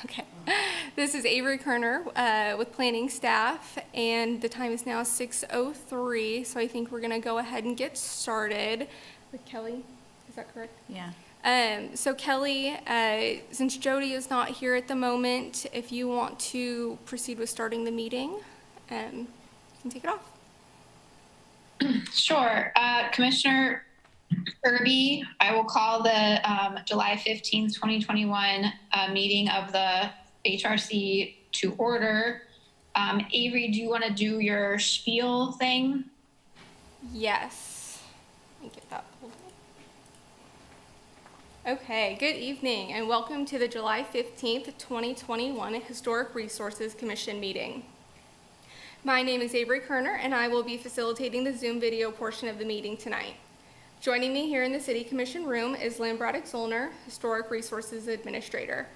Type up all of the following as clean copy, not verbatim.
Okay. This is Avery Kerner with planning staff, and the time is now 6:03, so I think we're going to go ahead and get started with Kelly. Is that correct? Yeah. So Kelly, since Jody is not here at the moment, if you want to proceed with starting the meeting, you can take it off. Sure. Commissioner Irby, I will call the July 15th, 2021 meeting of the HRC to order. Avery, do you want to do your spiel thing? Yes. Let me get that pulled up. Okay, good evening and welcome to the July 15th, 2021 Historic Resources Commission meeting. My name is Avery Kerner and I will be facilitating the Zoom video portion of the meeting tonight. Joining me here in the City Commission room is Lynn Braddock-Zollner, Historic Resources Administrator.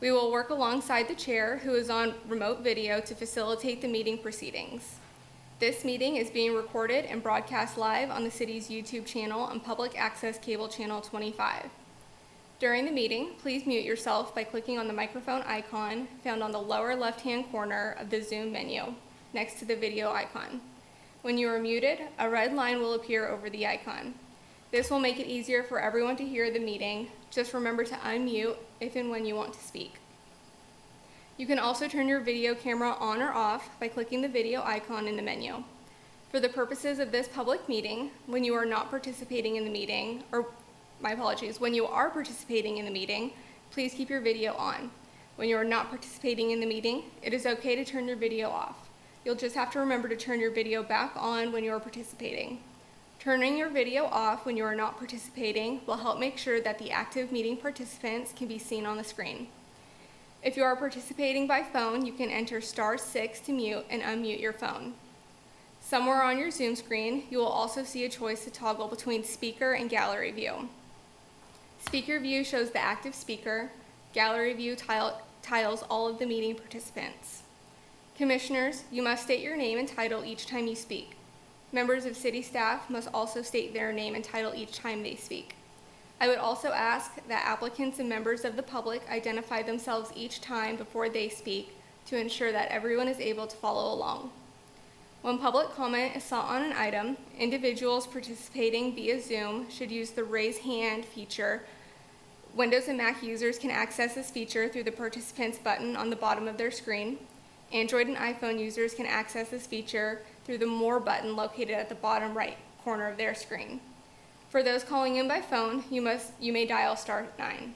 We will work alongside the chair, who is on remote video, to facilitate the meeting proceedings. This meeting is being recorded and broadcast live on the city's YouTube channel and public access cable channel 25. During the meeting, please mute yourself by clicking on the microphone icon found on the lower left-hand corner of the Zoom menu, next to the video icon. When you are muted, a red line will appear over the icon. This will make it easier for everyone to hear the meeting. Just remember to unmute if and when you want to speak. You can also turn your video camera on or off by clicking the video icon in the menu. For the purposes of this public meeting, when you are not participating in the meeting, or my apologies, when you are participating in the meeting, please keep your video on. When you are not participating in the meeting, it is okay to turn your video off. You'll just have to remember to turn your video back on when you are participating. Turning your video off when you are not participating will help make sure that the active meeting participants can be seen on the screen. If you are participating by phone, you can enter *6 to mute and unmute your phone. Somewhere on your Zoom screen, you will also see a choice to toggle between speaker and gallery view. Speaker view shows the active speaker. Gallery view tiles all of the meeting participants. Commissioners, you must state your name and title each time you speak. Members of city staff must also state their name and title each time they speak. I would also ask that applicants and members of the public identify themselves each time before they speak to ensure that everyone is able to follow along. When public comment is sought on an item, individuals participating via Zoom should use the raise hand feature. Windows and Mac users can access this feature through the participants button on the bottom of their screen. Android and iPhone users can access this feature through the More button located at the bottom right corner of their screen. For those calling in by phone, you may dial *9.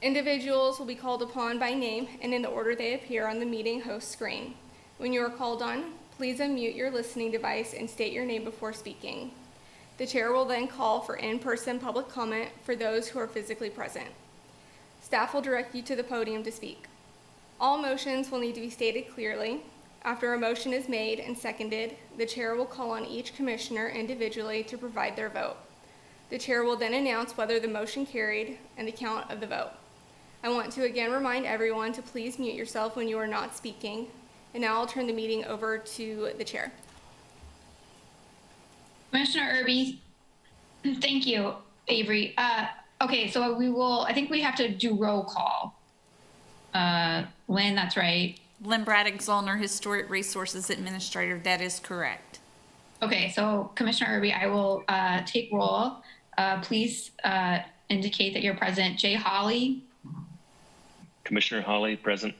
Individuals will be called upon by name and in the order they appear on the meeting host screen. When you are called on, please unmute your listening device and state your name before speaking. The chair will then call for in-person public comment for those who are physically present. Staff will direct you to the podium to speak. All motions will need to be stated clearly. After a motion is made and seconded, the chair will call on each commissioner individually to provide their vote. The chair will then announce whether the motion carried and the count of the vote. I want to again remind everyone to please mute yourself when you are not speaking. And now I'll turn the meeting over to the chair. Commissioner Irby, thank you, Avery. Okay, so I think we have to do roll call. Lynn, that's right. Lynn Braddock-Zollner, Historic Resources Administrator. That is correct. Okay, so Commissioner Irby, I will take roll. Please indicate that you're present. Jay Hawley. Commissioner Hawley, present.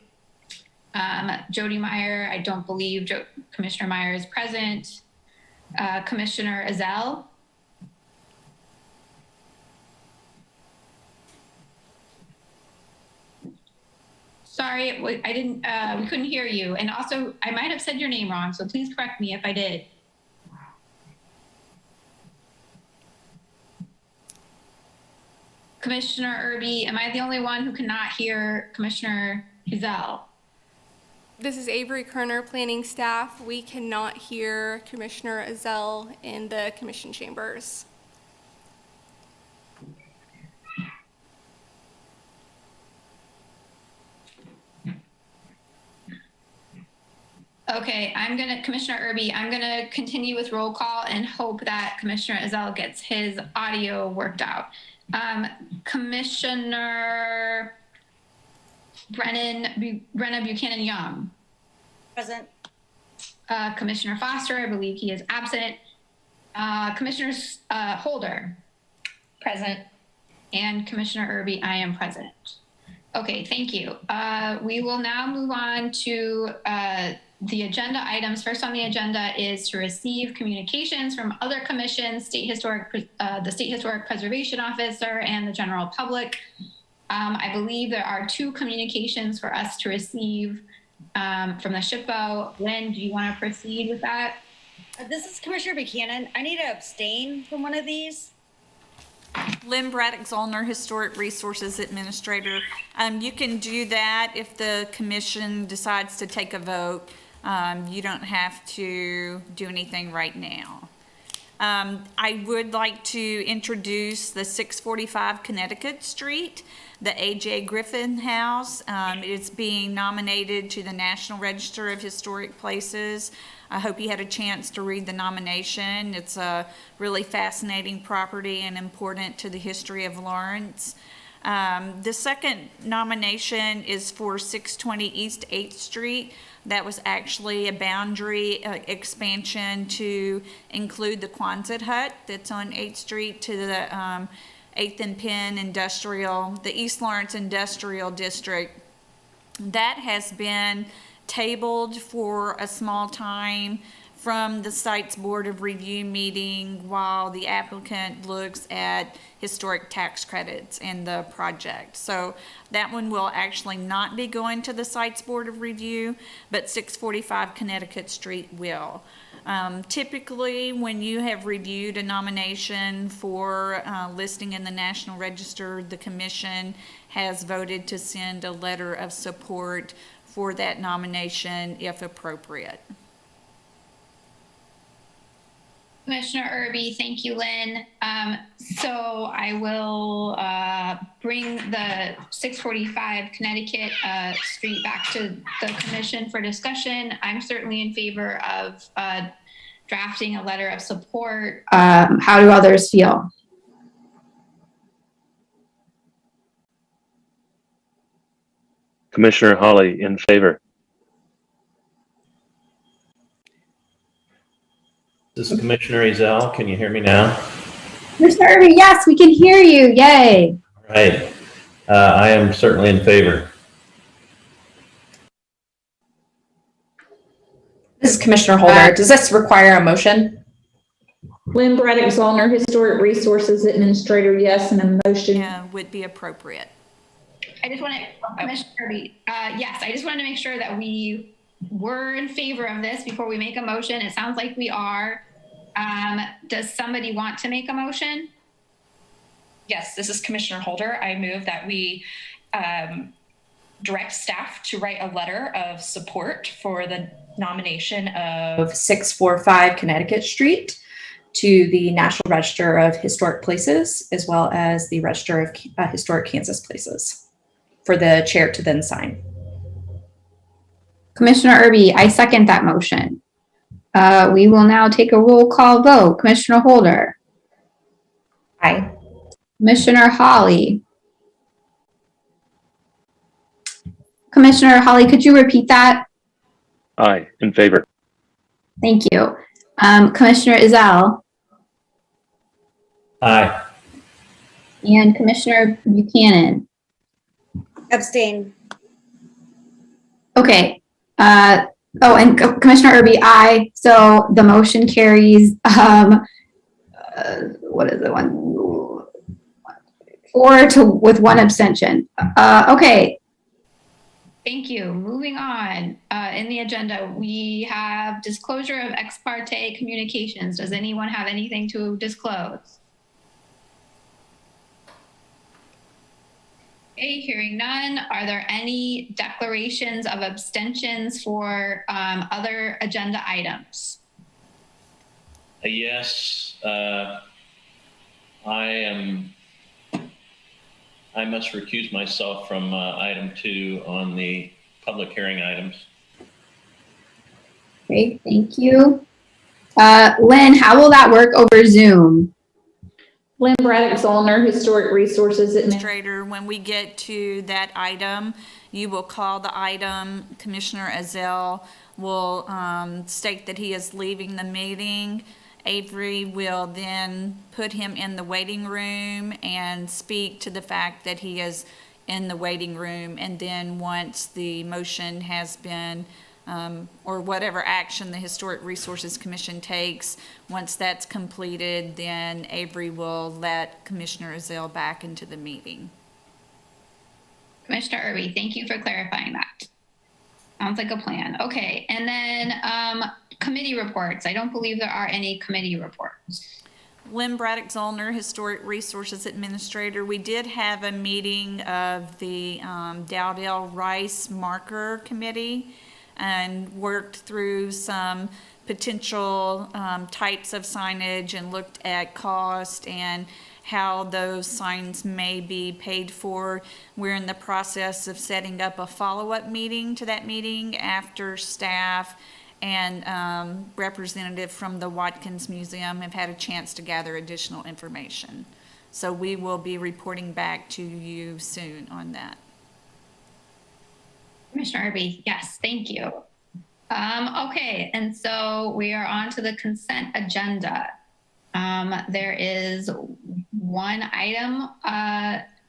Jody Meyer, I don't believe Commissioner Meyer is present. Commissioner Ezell. Sorry, we couldn't hear you. And also, I might have said your name wrong, so please correct me if I did. Commissioner Irby, am I the only one who cannot hear Commissioner Ezell? This is Avery Kerner, planning staff. We cannot hear Commissioner Ezell in the commission chambers. Okay, Commissioner Irby, I'm gonna continue with roll call and hope that Commissioner Ezell gets his audio worked out. Commissioner Brenna Buchanan Young. Present. Commissioner Foster, I believe he is absent. Commissioner Holder. Present. And Commissioner Irby, I am present. Okay, thank you. We will now move on to the agenda items. First on the agenda is to receive communications from other commissions, the State Historic Preservation Officer, and the general public. I believe there are 2 communications for us to receive from the SHPO. Lynn, do you want to proceed with that? This is Commissioner Buchanan. I need to abstain from one of these. Lynn Braddock-Zollner, Historic Resources Administrator. You can do that if the commission decides to take a vote. You don't have to do anything right now. I would like to introduce the 645 Connecticut Street, the A.J. Griffin House. It's being nominated to the National Register of Historic Places. I hope you had a chance to read the nomination. It's a really fascinating property and important to the history of Lawrence. The second nomination is for 620 East 8th Street. That was actually a boundary expansion to include the Quonset hut that's on 8th Street to the 8th and Penn Industrial, the East Lawrence Industrial District. That has been tabled for a small time from the Sites Board of Review meeting while the applicant looks at historic tax credits in the project. So that one will actually not be going to the Sites Board of Review, but 645 Connecticut Street will. Typically, when you have reviewed a nomination for listing in the National Register, the commission has voted to send a letter of support for that nomination if appropriate. Commissioner Irby, thank you, Lynn. So I will bring the 645 Connecticut Street back to the commission for discussion. I'm certainly in favor of drafting a letter of support. How do others feel? Commissioner Hawley in favor. This is Commissioner Ezell. Can you hear me now? Commissioner Irby, yes, we can hear you. Yay. All right. I am certainly in favor. This is Commissioner Holder. Does this require a motion? Lynn Braddock-Zollner, Historic Resources Administrator, yes, and a motion. Yeah, would be appropriate. I just want to, Commissioner Irby, yes, I just wanted to make sure that we were in favor of this before we make a motion. It sounds like we are. Does somebody want to make a motion? Yes, this is Commissioner Holder. I move that we direct staff to write a letter of support for the nomination of 645 Connecticut Street to the National Register of Historic Places, as well as the Register of Historic Kansas Places, for the chair to then sign. Commissioner Irby, I second that motion. We will now take a roll call vote. Commissioner Holder. Aye. Commissioner Hawley. Commissioner Hawley, could you repeat that? Aye, in favor. Thank you. Commissioner Ezell Aye. and Commissioner Buchanan. Abstain. Okay. And Commissioner Irby, aye. So the motion carries. What is it? 4 with 1 abstention. Okay. Thank you. Moving on. In the agenda, we have disclosure of ex parte communications. Does anyone have anything to disclose? Okay, hearing none. Are there any declarations of abstentions for other agenda items? Yes. I must recuse myself from item 2 on the public hearing items. Great, thank you. Lynn, how will that work over Zoom? Lynn Braddock-Zollner, Historic Resources Administrator. Administrator, when we get to that item, You will call the item. Commissioner Ezell will state that he is leaving the meeting. Avery will then put him in the waiting room and speak to the fact that he is in the waiting room. And then once the motion has been, or whatever action the Historic Resources Commission takes, once that's completed, then Avery will let Commissioner Ezell back into the meeting. Commissioner Irby, thank you for clarifying that. Sounds like a plan. Okay, and then committee reports. I don't believe there are any committee reports. Lynn Braddock Zollner, Historic Resources Administrator. We did have a meeting of the Dowdell Rice Marker Committee and worked through some potential types of signage and looked at cost and how those signs may be paid for. We're in the process of setting up a follow-up meeting to that meeting after staff and representative from the Watkins Museum have had a chance to gather additional information. So we will be reporting back to you soon on that. Commissioner Irby, yes, thank you. Okay, and so we are on to the consent agenda. There is one item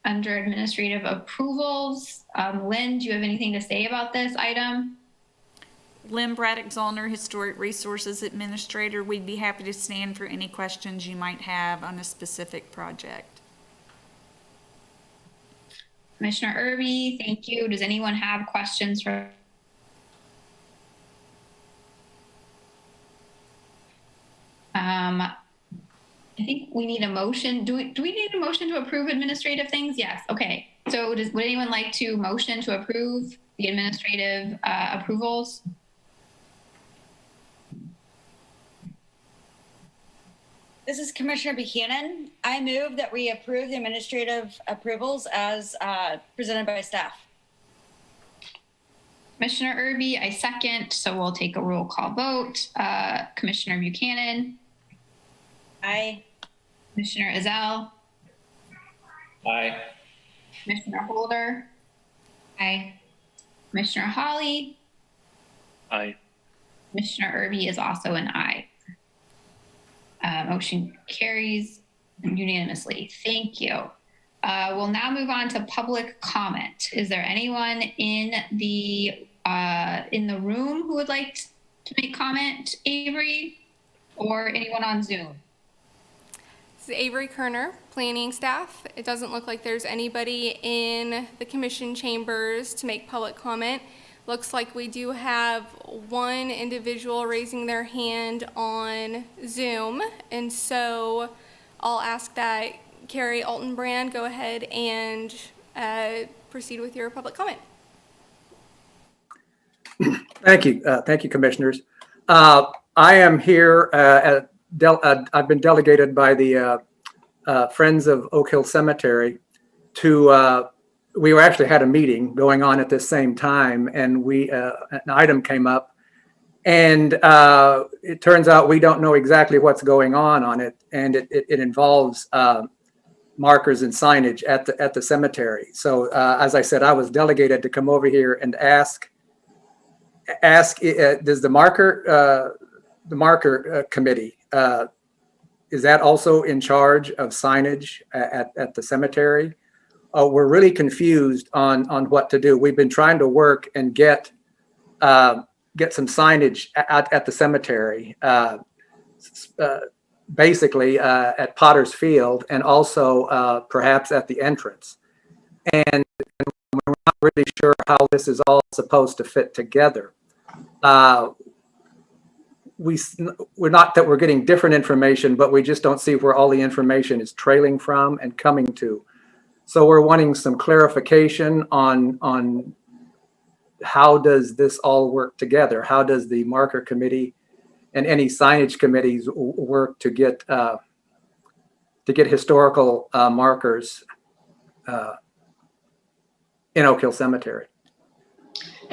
under administrative approvals. Lynn, do you have anything to say about this item? Lynn Braddock Zollner, Historic Resources Administrator. We'd be happy to stand for any questions you might have on a specific project. Commissioner Irby, thank you. Does anyone have questions for? I think we need a motion. Do we need a motion to approve administrative things? Yes. Okay. So would anyone like to motion to approve the administrative approvals? This is Commissioner Buchanan. I move that we approve the administrative approvals as presented by staff. Commissioner Irby, I second. So we'll take a roll call vote. Commissioner Buchanan. Aye. Commissioner Ezell. Aye. Commissioner Holder. Aye. Commissioner Hawley. Aye. Commissioner Irby is also an aye. Motion carries unanimously. Thank you. We'll now move on to public comment. Is there anyone in the room who would like to make comment, Avery, or anyone on Zoom? This is Avery Kerner, planning staff. It doesn't look like there's anybody in the commission chambers to make public comment. Looks like we do have one individual raising their hand on Zoom, and so I'll ask that Carrie Altenbrand go ahead and proceed with your public comment. Thank you, commissioners. I am here I've been delegated by the Friends of Oak Hill Cemetery to, we actually had a meeting going on at the same time, and an item came up, and it turns out we don't know exactly what's going on it, and it involves markers and signage at the cemetery. So as I said, I was delegated to come over here and ask does the marker committee, is that also in charge of signage at the cemetery? We're really confused on what to do. We've been trying to work and get some signage at the cemetery, basically at Potter's Field, and also perhaps at the entrance. And we're not really sure how this is all supposed to fit together. We're not that we're getting different information, but we just don't see where all the information is trailing from and coming to. So we're wanting some clarification on how does this all work together? How does the marker committee and any signage committees work to get historical markers in Oak Hill Cemetery?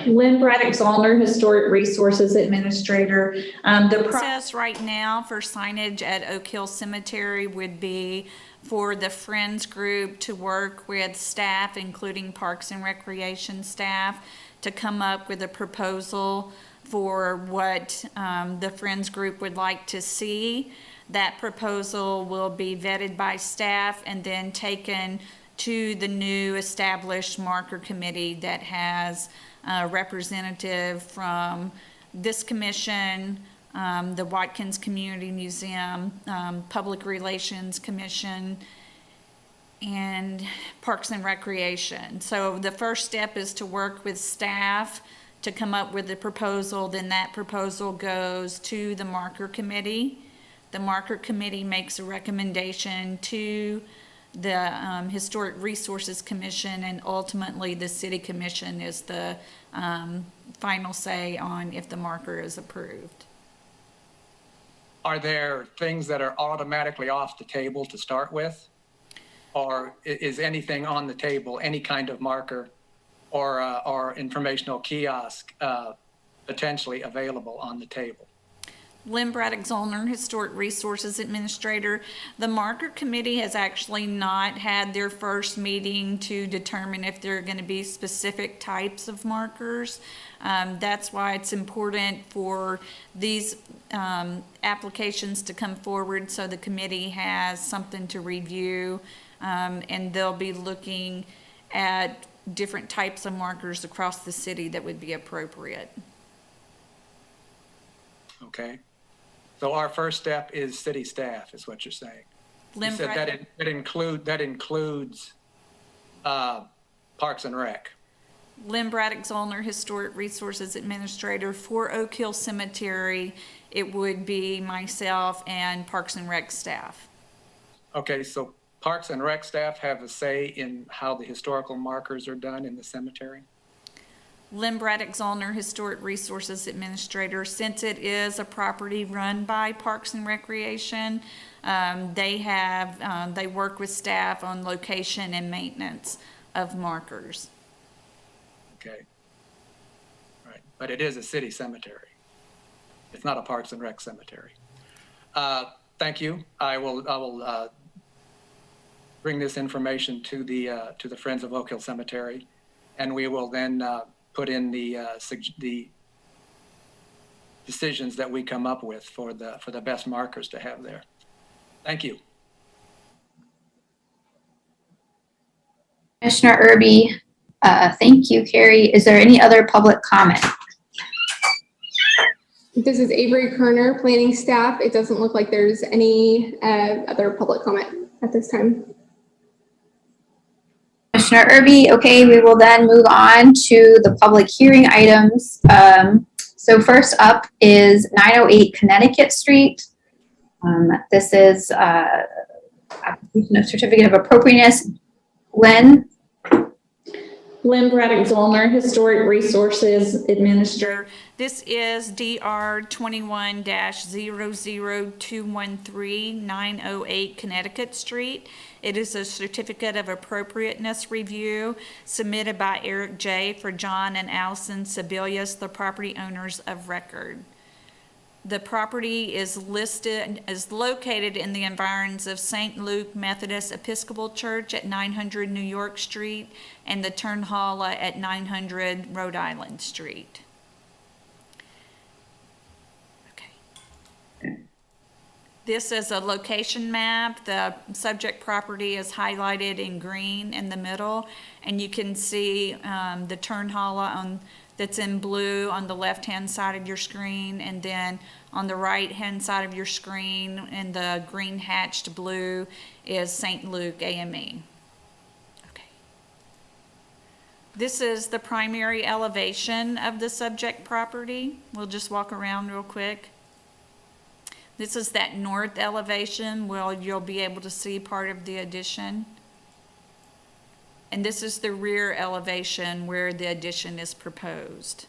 Lynn Braddock Zollner, Historic Resources Administrator. The Process right now for signage at Oak Hill Cemetery would be for the Friends group to work with staff, including Parks and Recreation staff, to come up with a proposal for what the Friends group would like to see. That proposal will be vetted by staff and then taken to the new established marker committee that has a representative from this commission, the Watkins Community Museum, Public Relations Commission, and Parks and Recreation. So the first step is to work with staff to come up with a proposal. Then that proposal goes to the marker committee. The marker committee makes a recommendation to the Historic Resources Commission, and ultimately the City Commission is the final say on if the marker is approved. Are there things that are automatically off the table to start with? Or is anything on the table, any kind of marker or informational kiosk potentially available on the table? Lynn Braddock Zollner, Historic Resources Administrator. The marker committee has actually not had their first meeting to determine if there are going to be specific types of markers. That's why it's important for these applications to come forward so the committee has something to review, and they'll be looking at different types of markers across the city that would be appropriate. Okay. So our first step is city staff, is what you're saying. Lynn You said Braddock- that includes Parks and Rec. Lynn Braddock Zollner, Historic Resources Administrator. For Oak Hill Cemetery, it would be myself and Parks and Rec staff. Okay, so Parks and Rec staff have a say in how the historical markers are done in the cemetery? Lynn Braddock Zollner, Historic Resources Administrator. Since it is a property run by Parks and Recreation, they work with staff on location and maintenance of markers. Okay. Right, but it is a city cemetery. It's not a Parks and Rec cemetery. Thank you. I will bring this information to the Friends of Oak Hill Cemetery, and we will then put in the decisions that we come up with for the best markers to have there. Thank you. Commissioner Irby, thank you, Carrie. Is there any other public comment? This is Avery Kerner, planning staff. It doesn't look like there's any other public comment at this time. Commissioner Irby, okay, we will then move on to the public hearing items. So first up is 908 Connecticut Street. This is application of certificate of appropriateness. Lynn Braddock Zollner, Historic Resources Administrator. This is DR 21-00213 908 Connecticut Street. It is a certificate of appropriateness review submitted by Eric J. for John and Allison Sebelius, the property owners of record. The property is located in the environs of St. Luke Methodist Episcopal Church at 900 New York Street and the Turnhala at 900 Rhode Island Street. This is a location map. The subject property is highlighted in green in the middle, and you can see the Turnhala that's in blue on the left-hand side of your screen, and then on the right-hand side of your screen in the green hatched blue is St. Luke AME. Okay. This is the primary elevation of the subject property. We'll just walk around real quick. This is that north elevation where you'll be able to see part of the addition. And this is the rear elevation where the addition is proposed.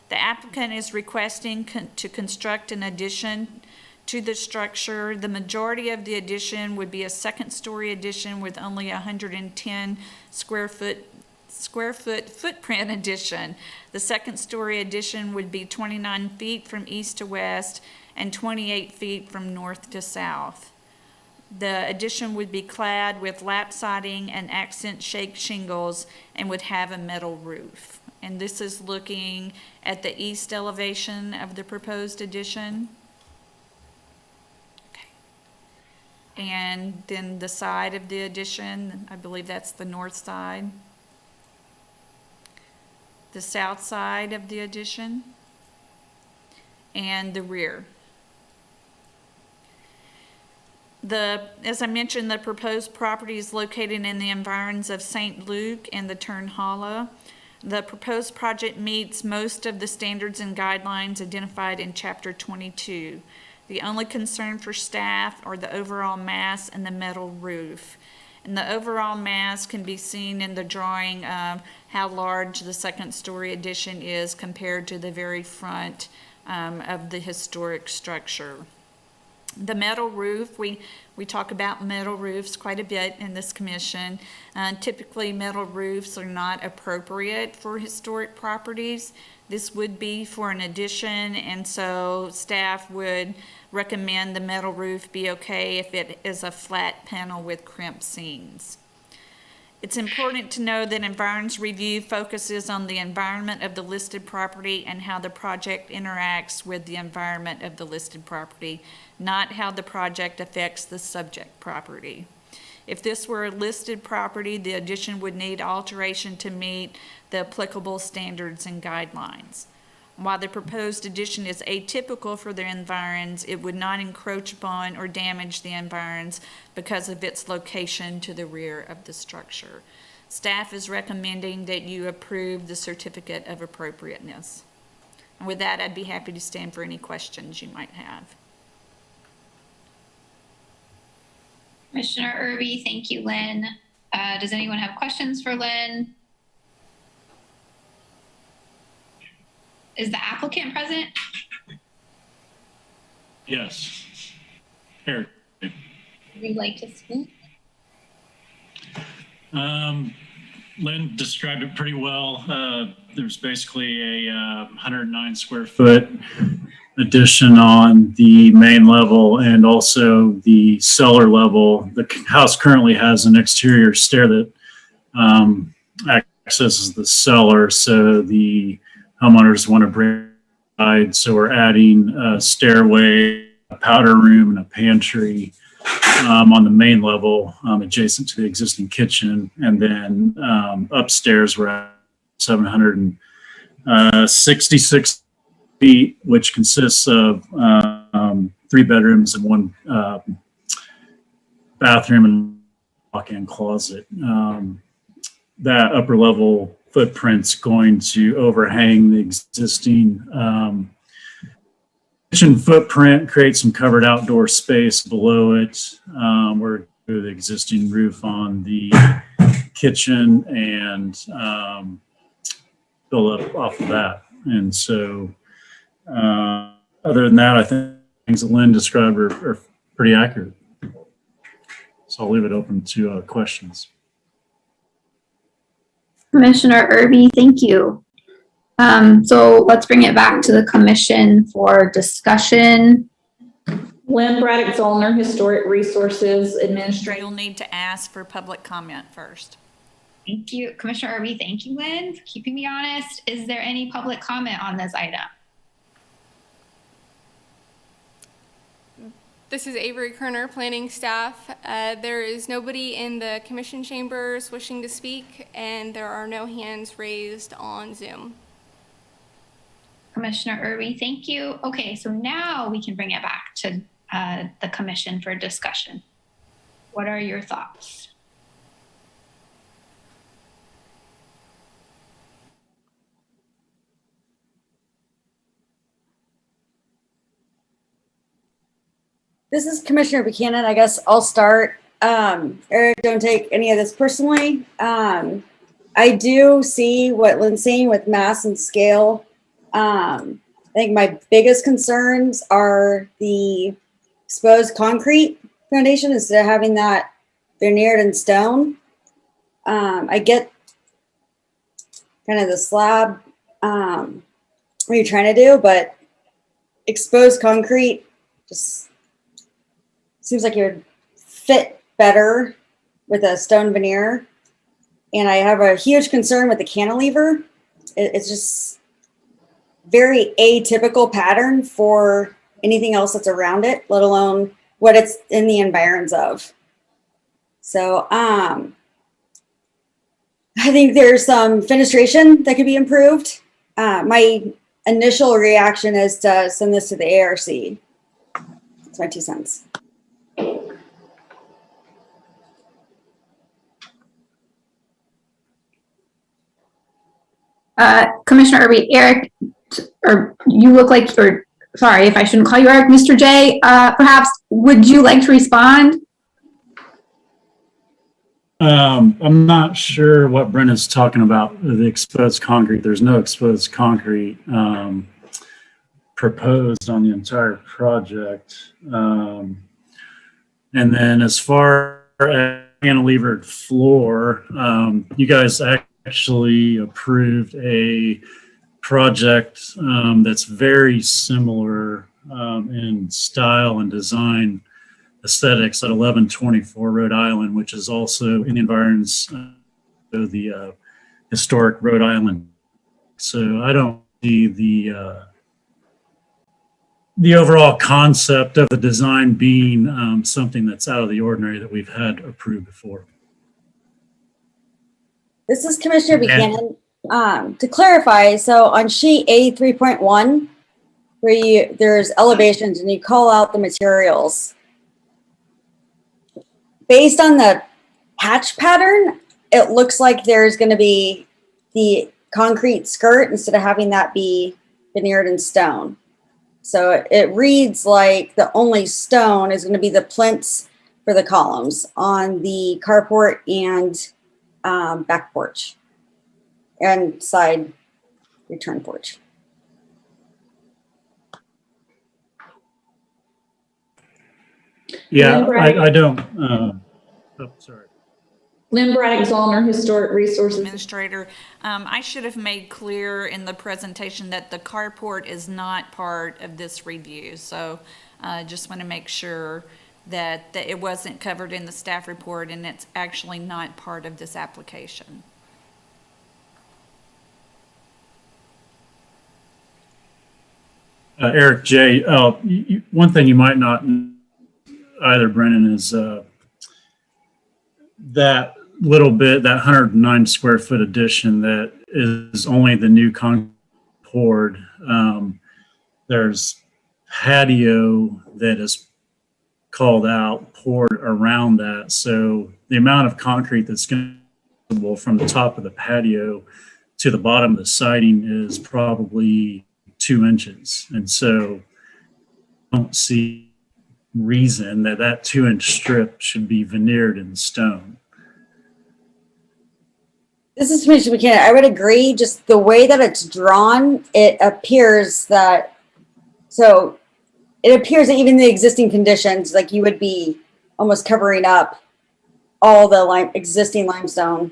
The applicant is requesting to construct an addition to the structure. The majority of the addition would be a second-story addition with only 110 square foot square foot footprint addition. The second-story addition would be 29 feet from east to west and 28 feet from north to south. The addition would be clad with lap siding and accent shake shingles and would have a metal roof. And this is looking at the east elevation of the proposed addition. Okay. And then the side of the addition, I believe that's the north side. The south side of the addition. And the rear. As I mentioned, the proposed property is located in the environs of St. Luke and the Turn Hollow. The proposed project meets most of the standards and guidelines identified in Chapter 22. The only concern for staff are the overall mass and the metal roof. And the overall mass can be seen in the drawing of how large the second-story addition is compared to the very front of the historic structure. The metal roof, we talk about metal roofs quite a bit in this commission. Typically, metal roofs are not appropriate for historic properties. This would be for an addition, and so staff would recommend the metal roof be okay if it is a flat panel with crimp seams. It's important to know that Environs Review focuses on the environment of the listed property and how the project interacts with the environment of the listed property, not how the project affects the subject property. If this were a listed property, the addition would need alteration to meet the applicable standards and guidelines. While the proposed addition is atypical for the environs, it would not encroach upon or damage the environs because of its location to the rear of the structure. Staff is recommending that you approve the certificate of appropriateness. And with that, I'd be happy to stand for any questions you might have. Commissioner Irby, thank you, Lynn. Does anyone have questions for Lynn? Is the applicant present? Yes. Here. Would you like to speak? Lynn described it pretty well. There's basically a 109 square foot addition on the main level and also the cellar level. The house currently has an exterior stair that accesses the cellar, so the homeowners want to bring inside, so we're adding a stairway, a powder room, and a pantry on the main level adjacent to the existing kitchen. And then upstairs we're at 766 feet, which consists of 3 bedrooms and 1 bathroom and walk-in closet. That upper level footprint's going to overhang the existing kitchen footprint, create some covered outdoor space below it. We're do the existing roof on the kitchen and build up off of that. And so other than that, I think things that Lynn described are pretty accurate. So I'll leave it open to questions. Commissioner Irby, thank you. So let's bring it back to the commission for discussion. Lynn Braddock Zollner, Historic Resources Administrator. You'll need to ask for public comment first. Thank you, Commissioner Irby. Thank you, Lynn, for keeping me honest. Is there any public comment on this item? This is Avery Kerner, planning staff. There is nobody in the commission chambers wishing to speak, and there are no hands raised on Zoom. Commissioner Irby, thank you. Okay, so now we can bring it back to the commission for discussion. What are your thoughts? This is Commissioner Buchanan. I guess I'll start. Eric, don't take any of this personally. I do see what Lynn's saying with mass and scale. I think my biggest concerns are the exposed concrete foundation instead of having that veneered in stone. I get kind of the slab, what you're trying to do, but exposed concrete just seems like it would fit better with a stone veneer. And I have a huge concern with the cantilever. It's just very atypical pattern for anything else that's around it, let alone what it's in the environs of. So I think there's some fenestration that could be improved. My initial reaction is to send this to the ARC. That's my 2 cents. Commissioner Irby, Eric, or you look like, or sorry if I shouldn't call you Eric, Mr. J, perhaps, would you like to respond? I'm not sure what Brent is talking about, the exposed concrete. There's no exposed concrete proposed on the entire project. And then as far as cantilevered floor, you guys actually approved a project that's very similar in style and design aesthetics at 1124 Rhode Island, which is also in the environs of the historic Rhode Island. So I don't see the overall concept of the design being something that's out of the ordinary that we've had approved before. This is Commissioner Buchanan. To clarify, so on sheet A 3.1, where there's elevations and you call out the materials, based on the patch pattern, it looks like there's going to be the concrete skirt instead of having that be veneered in stone. So it reads like the only stone is going to be the plinths for the columns on the carport and back porch and side return porch. Yeah, I don't. Sorry. Lynn Braddock Zollner, Historic Resources Administrator, I should have made clear in the presentation that the carport is not part of this review. So just want to make sure that it wasn't covered in the staff report and it's actually not part of this application. Eric J., one thing you might not know either, Brennan, is that little bit, that 109 square foot addition that is only the new concrete poured. There's patio that is called out, poured around that. So the amount of concrete that's going to be from the top of the patio to the bottom of the siding is probably 2 inches. And so I don't see reason that 2-inch strip should be veneered in stone. This is Commissioner Buchanan. I would agree. Just the way that it's drawn, it appears that, so it appears that even the existing conditions, like you would be almost covering up all the existing limestone.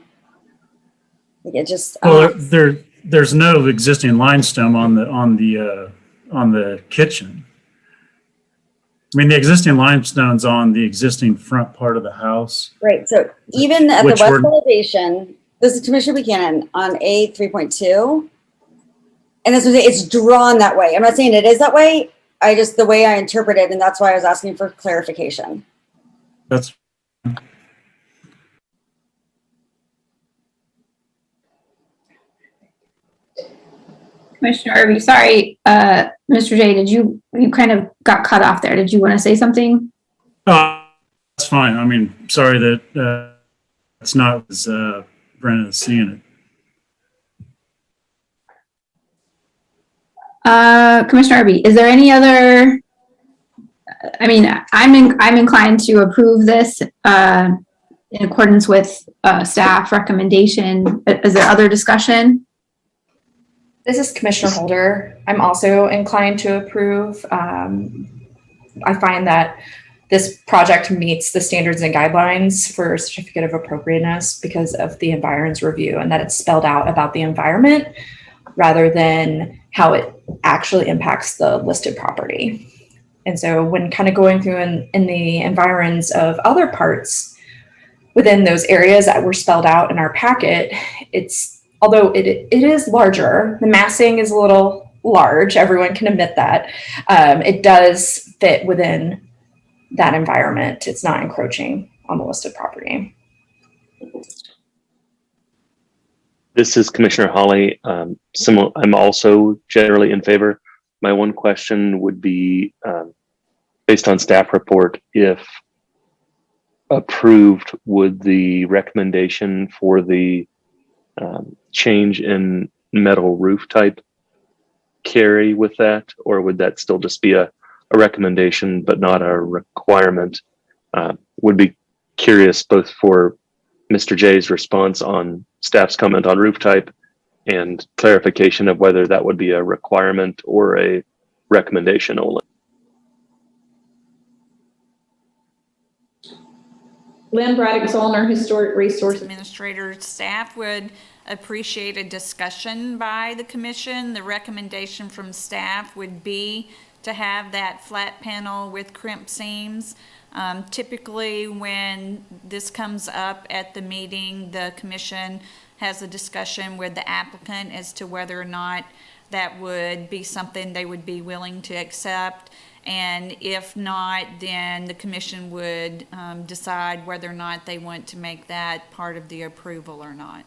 Like it just. Well, there's no existing limestone on the kitchen. I mean, the existing limestone's on the existing front part of the house. Right. So even at the west elevation, this is Commissioner Buchanan on A 3.2. And this was, it's drawn that way. I'm not saying it is that way. The way I interpret it, and that's why I was asking for clarification. That's. Commissioner Irby, sorry, Mr. J, you kind of got cut off there. Did you want to say something? That's fine. I mean, sorry that it's not as Brent is seeing it. Commissioner Irby, is there any other? I mean, I'm inclined to approve this in accordance with staff recommendation. Is there other discussion? This is Commissioner Holder. I'm also inclined to approve. I find that This project meets the standards and guidelines for certificate of appropriateness because of the environs review, and that it's spelled out about the environment rather than how it actually impacts the listed property. And so when kind of going through in the environs of other parts within those areas that were spelled out in our packet, although it is larger, the massing is a little large, everyone can admit that. It does fit within that environment. It's not encroaching on the listed property. This is Commissioner Hawley. I'm also generally in favor. My one question would be, based on staff report, if approved, would the recommendation for the change in metal roof type carry with that, or would that still just be a recommendation but not a requirement? Would be curious both for Mr. J's response on staff's comment on roof type and clarification of whether that would be a requirement or a recommendation only. Lynn Braddock Zollner, Historic Resource Administrator, staff would appreciate a discussion by the commission. The recommendation from staff would be to have that flat panel with crimp seams. Typically, when this comes up at the meeting, the commission has a discussion with the applicant as to whether or not that would be something they would be willing to accept. And if not, then the commission would decide whether or not they want to make that part of the approval or not.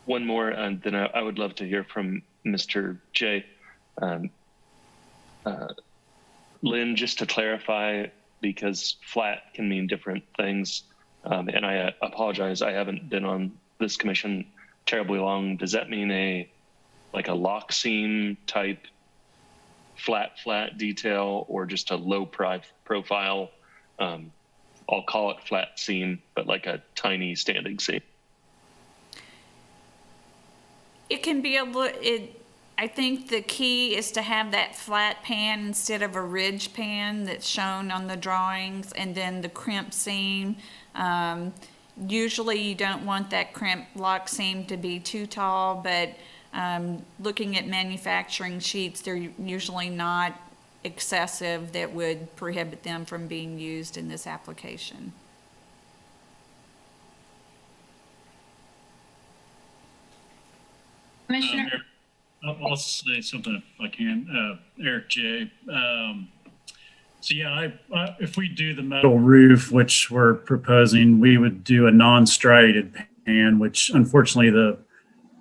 One more, and then I would love to hear from Mr. J. Lynn, just to clarify, because flat can mean different things, and I apologize, I haven't been on this commission terribly long. Does that mean like a lock seam type flat detail, or just a low profile? I'll call it flat seam, but like a tiny standing seam. It can be I think the key is to have that flat pan instead of a ridge pan that's shown on the drawings, and then the crimp seam. Usually you don't want that crimp lock seam to be too tall, but looking at manufacturing sheets, they're usually not excessive that would prohibit them from being used in this application. Commissioner. I'll say something if I can, Eric J. So yeah, if we do the metal roof, which we're proposing, we would do a non-striated pan, which unfortunately the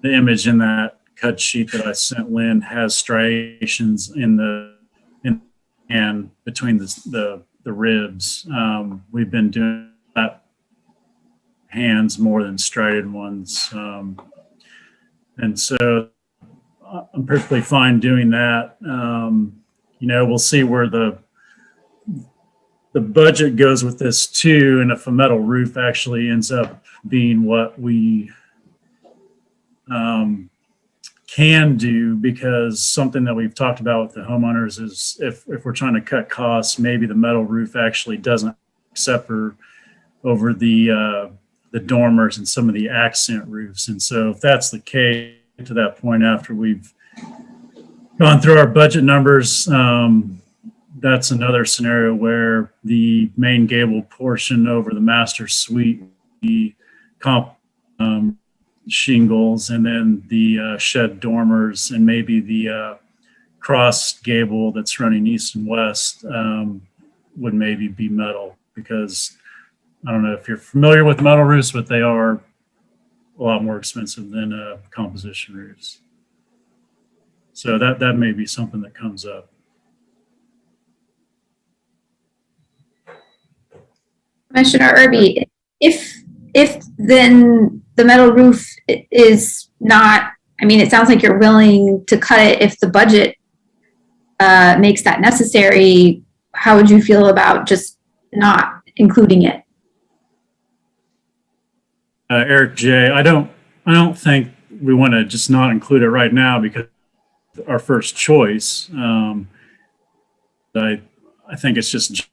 image in that cut sheet that I sent Lynn has striations and between the ribs. We've been doing that pans more than striated ones. And so I'm perfectly fine doing that. We'll see where the budget goes with this too, and if a metal roof actually ends up being what we can do, because something that we've talked about with the homeowners is if we're trying to cut costs, maybe the metal roof actually doesn't accept over the dormers and some of the accent roofs. And so if that's the case, to that point after we've gone through our budget numbers, that's another scenario where the main gable portion over the master suite, the shingles, and then the shed dormers, and maybe the cross gable that's running east and west would maybe be metal, because I don't know if you're familiar with metal roofs, but they are a lot more expensive than composition roofs. So that may be something that comes up. Commissioner Irby, if then the metal roof is not, it sounds like you're willing to cut it if the budget makes that necessary. How would you feel about just not including it? Eric J., I don't think we want to just not include it right now, because our first choice. I think it's just a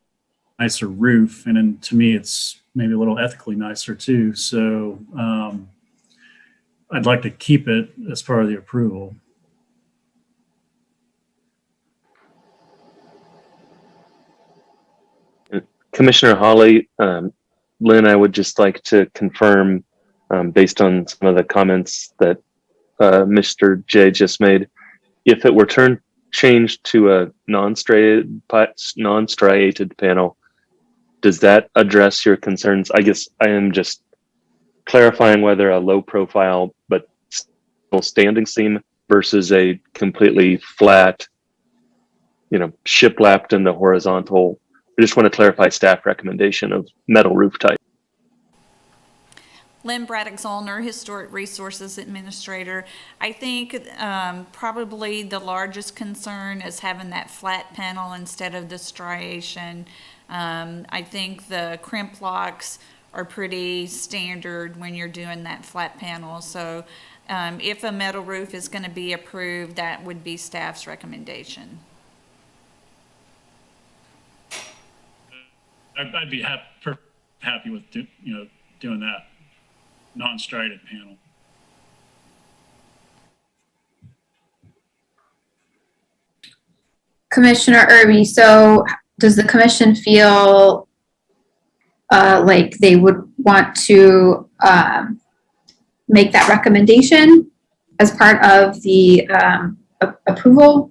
nicer roof, and then to me, it's maybe a little ethically nicer too. So I'd like to keep it as part of the approval. Commissioner Hawley, Lynn, I would just like to confirm, based on some of the comments that Mr. J just made, if it were changed to a non-striated panel, does that address your concerns? I guess I am just clarifying whether a low profile but still standing seam versus a completely flat, shiplapped in the horizontal. I just want to clarify staff recommendation of metal roof type. Lynn Braddock-Zollner, Historic Resources Administrator. I think probably the largest concern is having that flat panel instead of the striation. I think the crimp locks are pretty standard when you're doing that flat panel. So if a metal roof is going to be approved, that would be staff's recommendation. I'd be happy with doing that non-striated panel. Commissioner Irby, so does the commission feel like they would want to make that recommendation as part of the approval?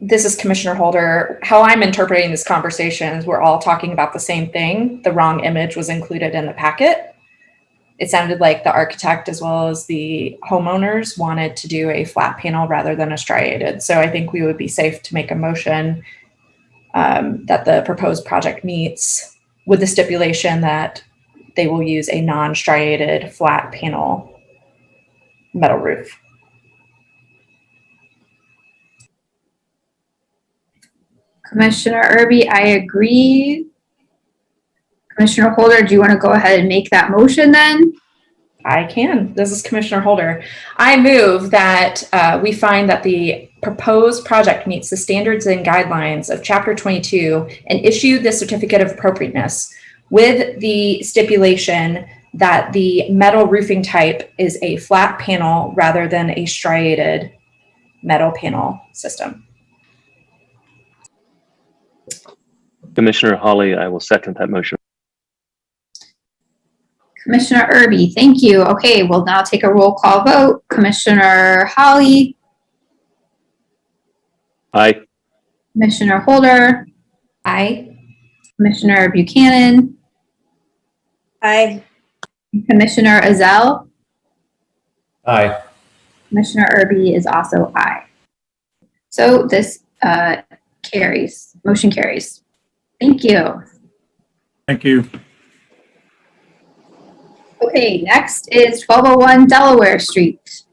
This is Commissioner Holder. How I'm interpreting this conversation is we're all talking about the same thing. The wrong image was included in the packet. It sounded like the architect as well as the homeowners wanted to do a flat panel rather than a striated. So I think we would be safe to make a motion that the proposed project meets with the stipulation that they will use a non-striated flat panel metal roof. Commissioner Irby, I agree. Commissioner Holder, do you want to go ahead and make that motion then? I can. This is Commissioner Holder. I move that we find that the proposed project meets the standards and guidelines of Chapter 22 and issue the certificate of appropriateness with the stipulation that the metal roofing type is a flat panel rather than a striated metal panel system. Commissioner Hawley, I will second that motion. Commissioner Irby, thank you. Okay, we'll now take a roll call vote. Commissioner Hawley. Aye. Commissioner Holder. Aye. Commissioner Buchanan. Aye. Commissioner Ezell. Aye. Commissioner Irby is also aye. So this carries, motion carries. Thank you. Thank you. Okay, next is 1201 Delaware Street.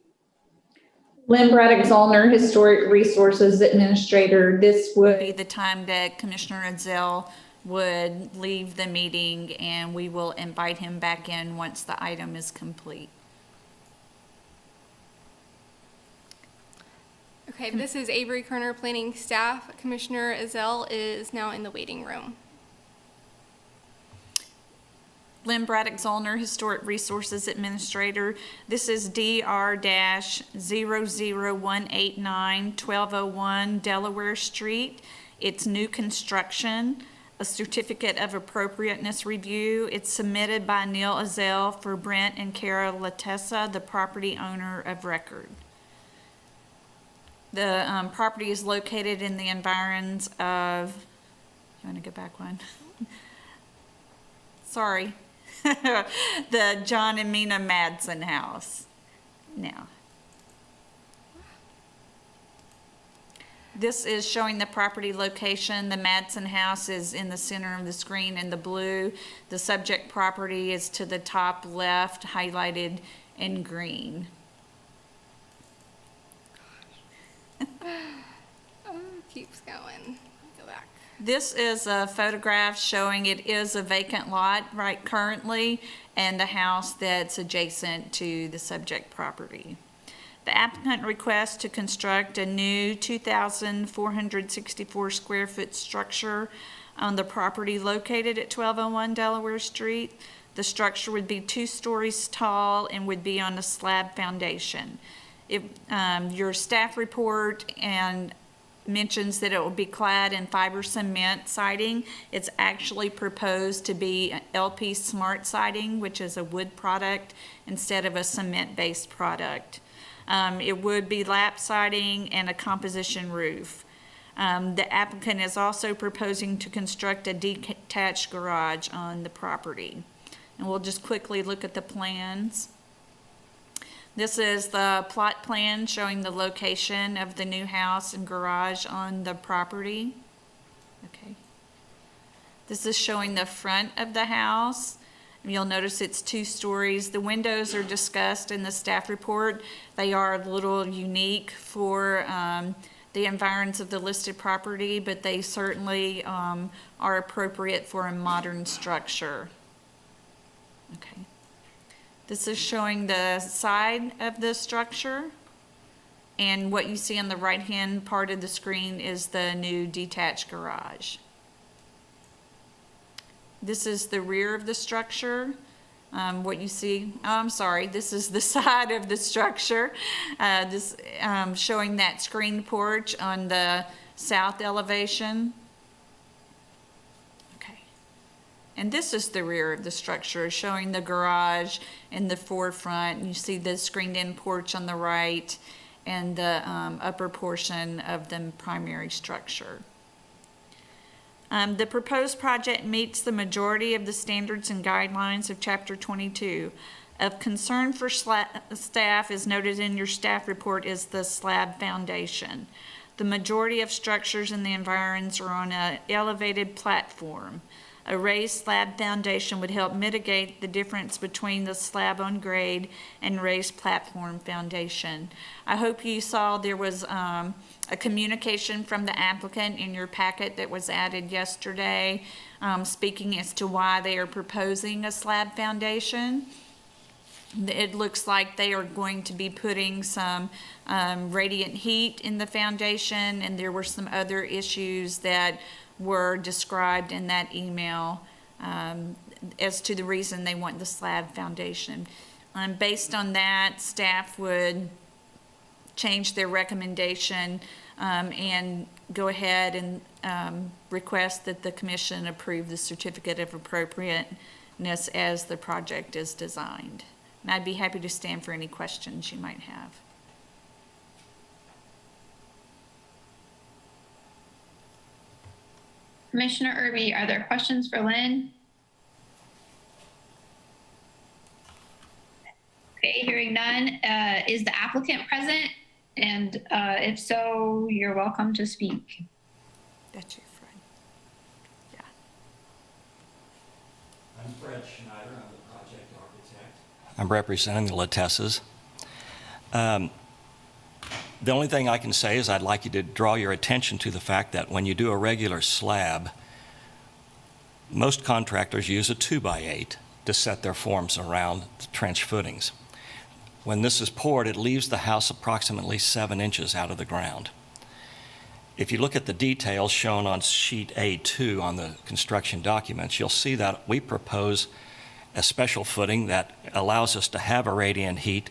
Lynn Braddock-Zollner, Historic Resources Administrator. This Would be would, the time that Commissioner Ezell would leave the meeting, and we will invite him back in once the item is complete. Okay, this is Avery Kerner, planning staff. Commissioner Ezell is now in the waiting room. Lynn Braddock-Zollner, Historic Resources Administrator. This is DR-00189, 1201 Delaware Street. It's new construction, a certificate of appropriateness review. It's submitted by Neal Ezell for Brent and LaTessa, the property owner of record. The property is located in the environs of, you want to go back one? Sorry. The John and Mina Madsen house. Now, this is showing the property location. The Madsen house is in the center of the screen in the blue. The subject property is to the top left, highlighted in green. Keeps going. Go back. This is a photograph showing it is a vacant lot right currently, and the house that's adjacent to the subject property. The applicant requests to construct a new 2,464 square foot structure on the property located at 1201 Delaware Street. The structure would be 2 stories tall and would be on a slab foundation. Your staff report mentions that it will be clad in fiber cement siding. It's actually proposed to be LP Smart siding, which is a wood product instead of a cement-based product. It would be lap siding and a composition roof. The applicant is also proposing to construct a detached garage on the property. And we'll just quickly look at the plans. This is the plot plan showing the location of the new house and garage on the property. Okay. This is showing the front of the house. You'll notice it's 2 stories. The windows are discussed in the staff report. They are a little unique for the environs of the listed property, but they certainly are appropriate for a modern structure. Okay. This is showing the side of the structure, and what you see on the right-hand part of the screen is the new detached garage. This is the rear of the structure. What you see, this is the side of the structure. Showing that screen porch on the south elevation. Okay. And this is the rear of the structure, showing the garage in the forefront. You see the screened-in porch on the right and the upper portion of the primary structure. The proposed project meets the majority of the standards and guidelines of Chapter 22. Of concern for staff, as noted in your staff report, is the slab foundation. The majority of structures in the environs are on an elevated platform. A raised slab foundation would help mitigate the difference between the slab on grade and raised platform foundation. I hope you saw there was a communication from the applicant in your packet that was added yesterday, speaking as to why they are proposing a slab foundation. It looks like they are going to be putting some radiant heat in the foundation, and there were some other issues that were described in that email as to the reason they want the slab foundation. Based on that, staff would change their recommendation and go ahead and request that the commission approve the certificate of appropriateness as the project is designed. And I'd be happy to stand for any questions you might have. Commissioner Irby, are there questions for Lynn? Okay, hearing none. Is the applicant present? And if so, you're welcome to speak. That's your friend. Yeah. I'm Brent Schneider. I'm the project architect. I'm representing the LaTessas. The only thing I can say is I'd like you to draw your attention to the fact that when you do a regular slab, most contractors use a 2x8 to set their forms around the trench footings. When this is poured, it leaves the house approximately 7 inches out of the ground. If you look at the details shown on sheet A2 on the construction documents, you'll see that we propose a special footing that allows us to have a radiant heat.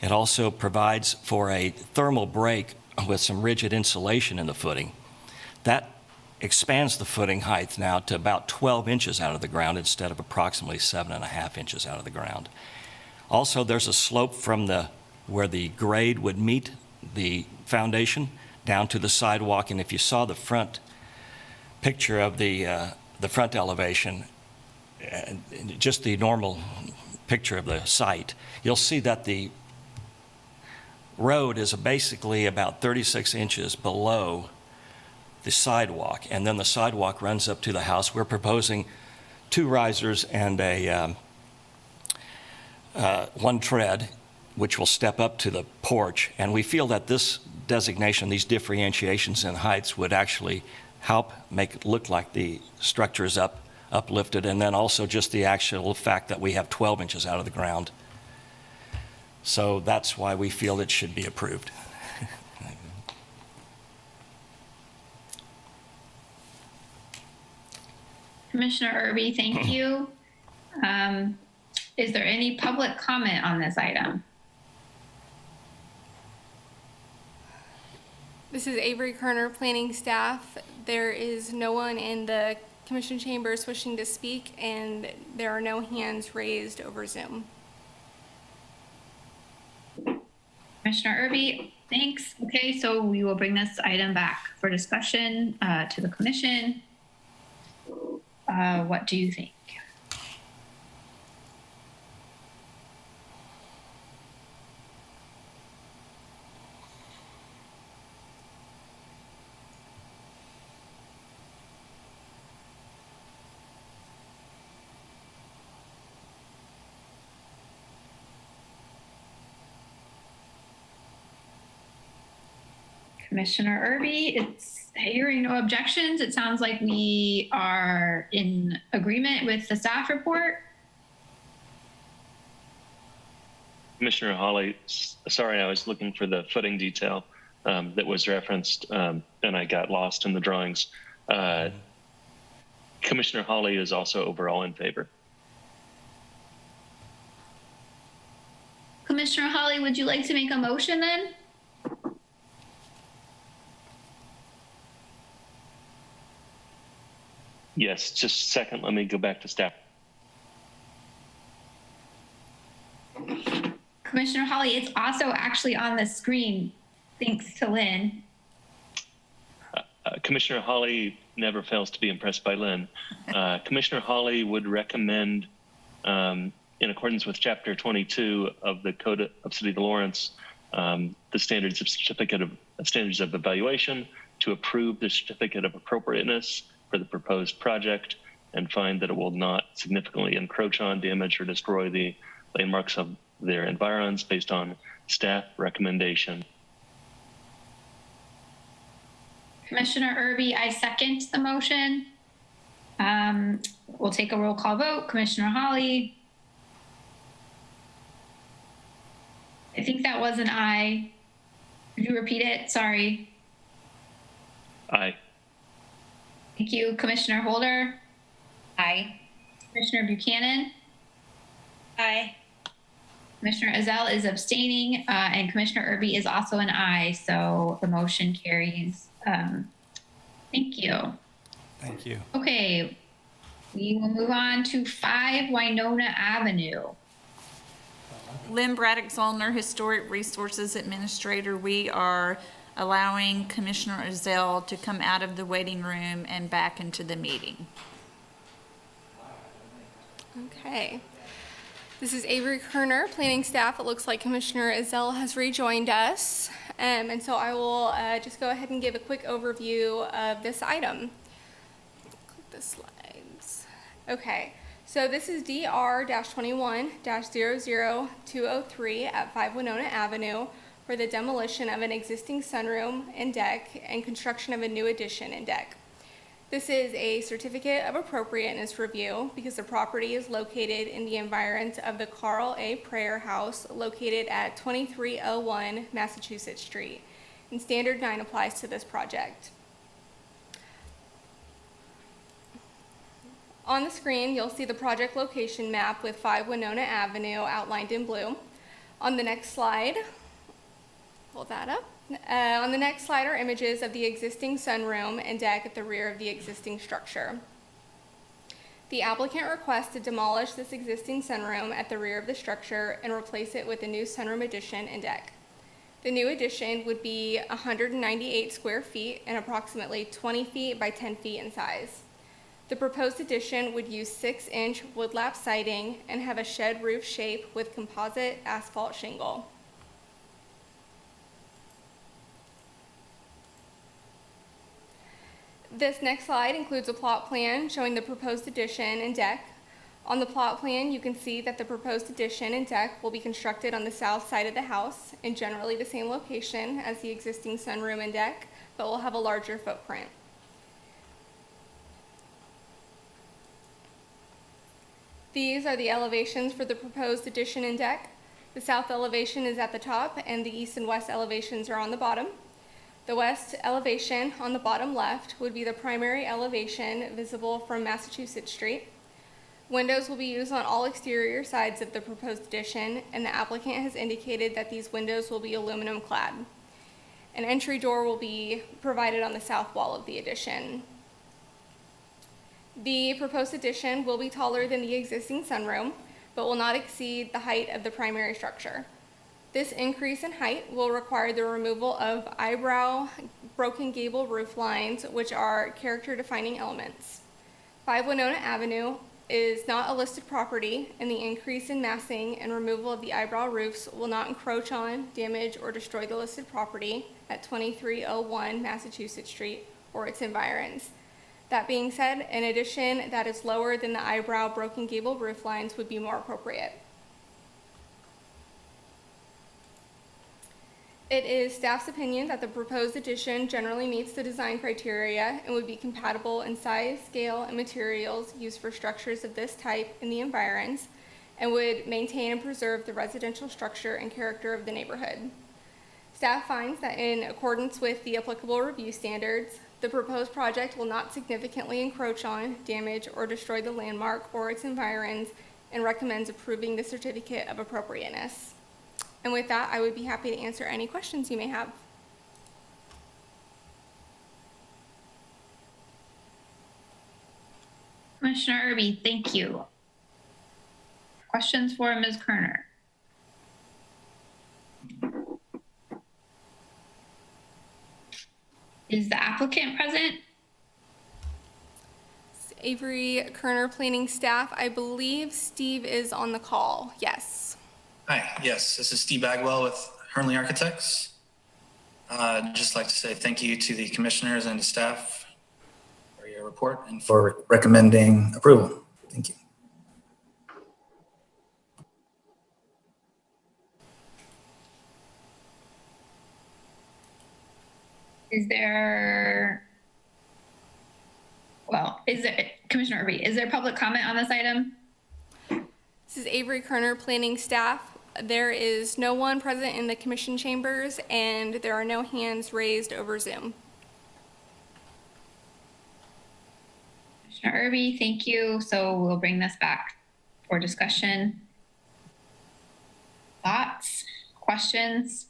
It also provides for a thermal break with some rigid insulation in the footing. That expands the footing height now to about 12 inches out of the ground instead of approximately 7.5 inches out of the ground. Also, there's a slope from where the grade would meet the foundation down to the sidewalk, and if you saw the front picture of the front elevation, just the normal picture of the site, you'll see that the road is basically about 36 inches below the sidewalk, and then the sidewalk runs up to the house. We're proposing 2 risers and a one tread, which will step up to the porch, and we feel that this designation, these differentiations in heights, would actually help make it look like the structure is uplifted, and then also just the actual fact that we have 12 inches out of the ground. So that's why we feel it should be approved. Commissioner Irby, thank you. Is there any public comment on this item? This is Avery Kerner, planning staff. There is no one in the commission chambers wishing to speak, and there are no hands raised over Zoom. Commissioner Irby, thanks. Okay, so we will bring this item back for discussion to the commission. What do you think? Commissioner Irby, it's hearing no objections. It sounds like we are in agreement with the staff report. Commissioner Hawley, sorry, I was looking for the footing detail that was referenced, and I got lost in the drawings. Commissioner Hawley is also overall in favor. Commissioner Hawley, would you like to make a motion then? Yes, just a second. Let me go back to staff. Commissioner Hawley, it's also actually on the screen, thanks to Lynn. Commissioner Hawley never fails to be impressed by Lynn. Commissioner Hawley would recommend, in accordance with Chapter 22 of the Code of City of Lawrence, the standards of standards of evaluation, to approve the certificate of appropriateness for the proposed project and find that it will not significantly encroach on, damage, or destroy the landmarks of their environs based on staff recommendation. Commissioner Irby, I second the motion. We'll take a roll call vote. Commissioner Hawley. I think that was an aye. Could you repeat it? Sorry. Aye. Thank you. Commissioner Holder. Aye. Commissioner Buchanan. Aye. Commissioner Ezell is abstaining, and Commissioner Irby is also an aye, so the motion carries. Thank you. Thank you. Okay, we will move on to 5 Winona Avenue. Lynn Braddock Zollner, Historic Resources Administrator. We are allowing Commissioner Ezell to come out of the waiting room and back into the meeting. Okay. This is Avery Kerner, planning staff. It looks like Commissioner Ezell has rejoined us. And so I will just go ahead and give a quick overview of this item. Click the slides. Okay, so this is DR-21-00203 at 5 Winona Avenue for the demolition of an existing sunroom and deck and construction of a new addition and deck. This is a certificate of appropriateness review because the property is located in the environs of the Carl A. Prayer House located at 2301 Massachusetts Street, and Standard 9 applies to this project. On the screen, you'll see the project location map with 5 Winona Avenue outlined in blue. On the next slide, pull that up. On the next slide are images of the existing sunroom and deck at the rear of the existing structure. The applicant requests to demolish this existing sunroom at the rear of the structure and replace it with a new sunroom addition and deck. The new addition would be 198 square feet and approximately 20 feet by 10 feet in size. The proposed addition would use 6-inch woodlap siding and have a shed roof shape with composite asphalt shingle. This next slide includes a plot plan showing the proposed addition and deck. On the plot plan, you can see that the proposed addition and deck will be constructed on the south side of the house in generally the same location as the existing sunroom and deck, but will have a larger footprint. These are the elevations for the proposed addition and deck. The south elevation is at the top and the east and west elevations are on the bottom. The west elevation on the bottom left would be the primary elevation visible from Massachusetts Street. Windows will be used on all exterior sides of the proposed addition, and the applicant has indicated that these windows will be aluminum clad. An entry door will be provided on the south wall of the addition. The proposed addition will be taller than the existing sunroom, but will not exceed the height of the primary structure. This increase in height will require the removal of eyebrow broken gable roof lines, which are character-defining elements. 5 Winona Avenue is not a listed property, and the increase in massing and removal of the eyebrow roofs will not encroach on, damage, or destroy the listed property at 2301 Massachusetts Street or its environs. That being said, an addition that is lower than the eyebrow broken gable roof lines would be more appropriate. It is staff's opinion that the proposed addition generally meets the design criteria and would be compatible in size, scale, and materials used for structures of this type in the environs, and would maintain and preserve the residential structure and character of the neighborhood. Staff finds that in accordance with the applicable review standards, the proposed project will not significantly encroach on, damage, or destroy the landmark or its environs, and recommends approving the certificate of appropriateness. And with that, I would be happy to answer any questions you may have. Commissioner Irby, thank you. Questions for Ms. Kerner? Is the applicant present? Avery Kerner, planning staff. I believe Steve is on the call. Yes. Hi, yes, this is Steve Bagwell with Hernley Architects. I'd just like to say thank you to the commissioners and the staff for your report and for recommending approval. Thank you. Is there, Commissioner Irby, is there public comment on this item? This is Avery Kerner, planning staff. There is no one present in the commission chambers, and there are no hands raised over Zoom. Commissioner Irby, thank you. So we'll bring this back for discussion. Thoughts, questions?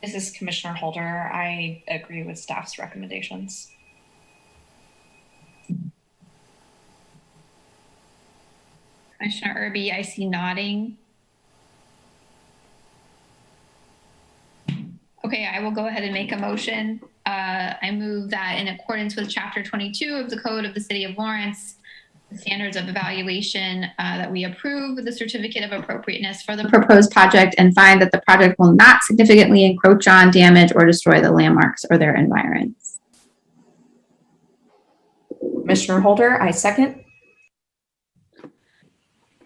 This is Commissioner Holder. I agree with staff's recommendations. Commissioner Irby, I see nodding. Okay, I will go ahead and make a motion. I move that in accordance with Chapter 22 of the Code of the City of Lawrence, the standards of evaluation, that we approve the certificate of appropriateness for the proposed project and find that the project will not significantly encroach on, damage, or destroy the landmarks or their environs. Commissioner Holder, I second.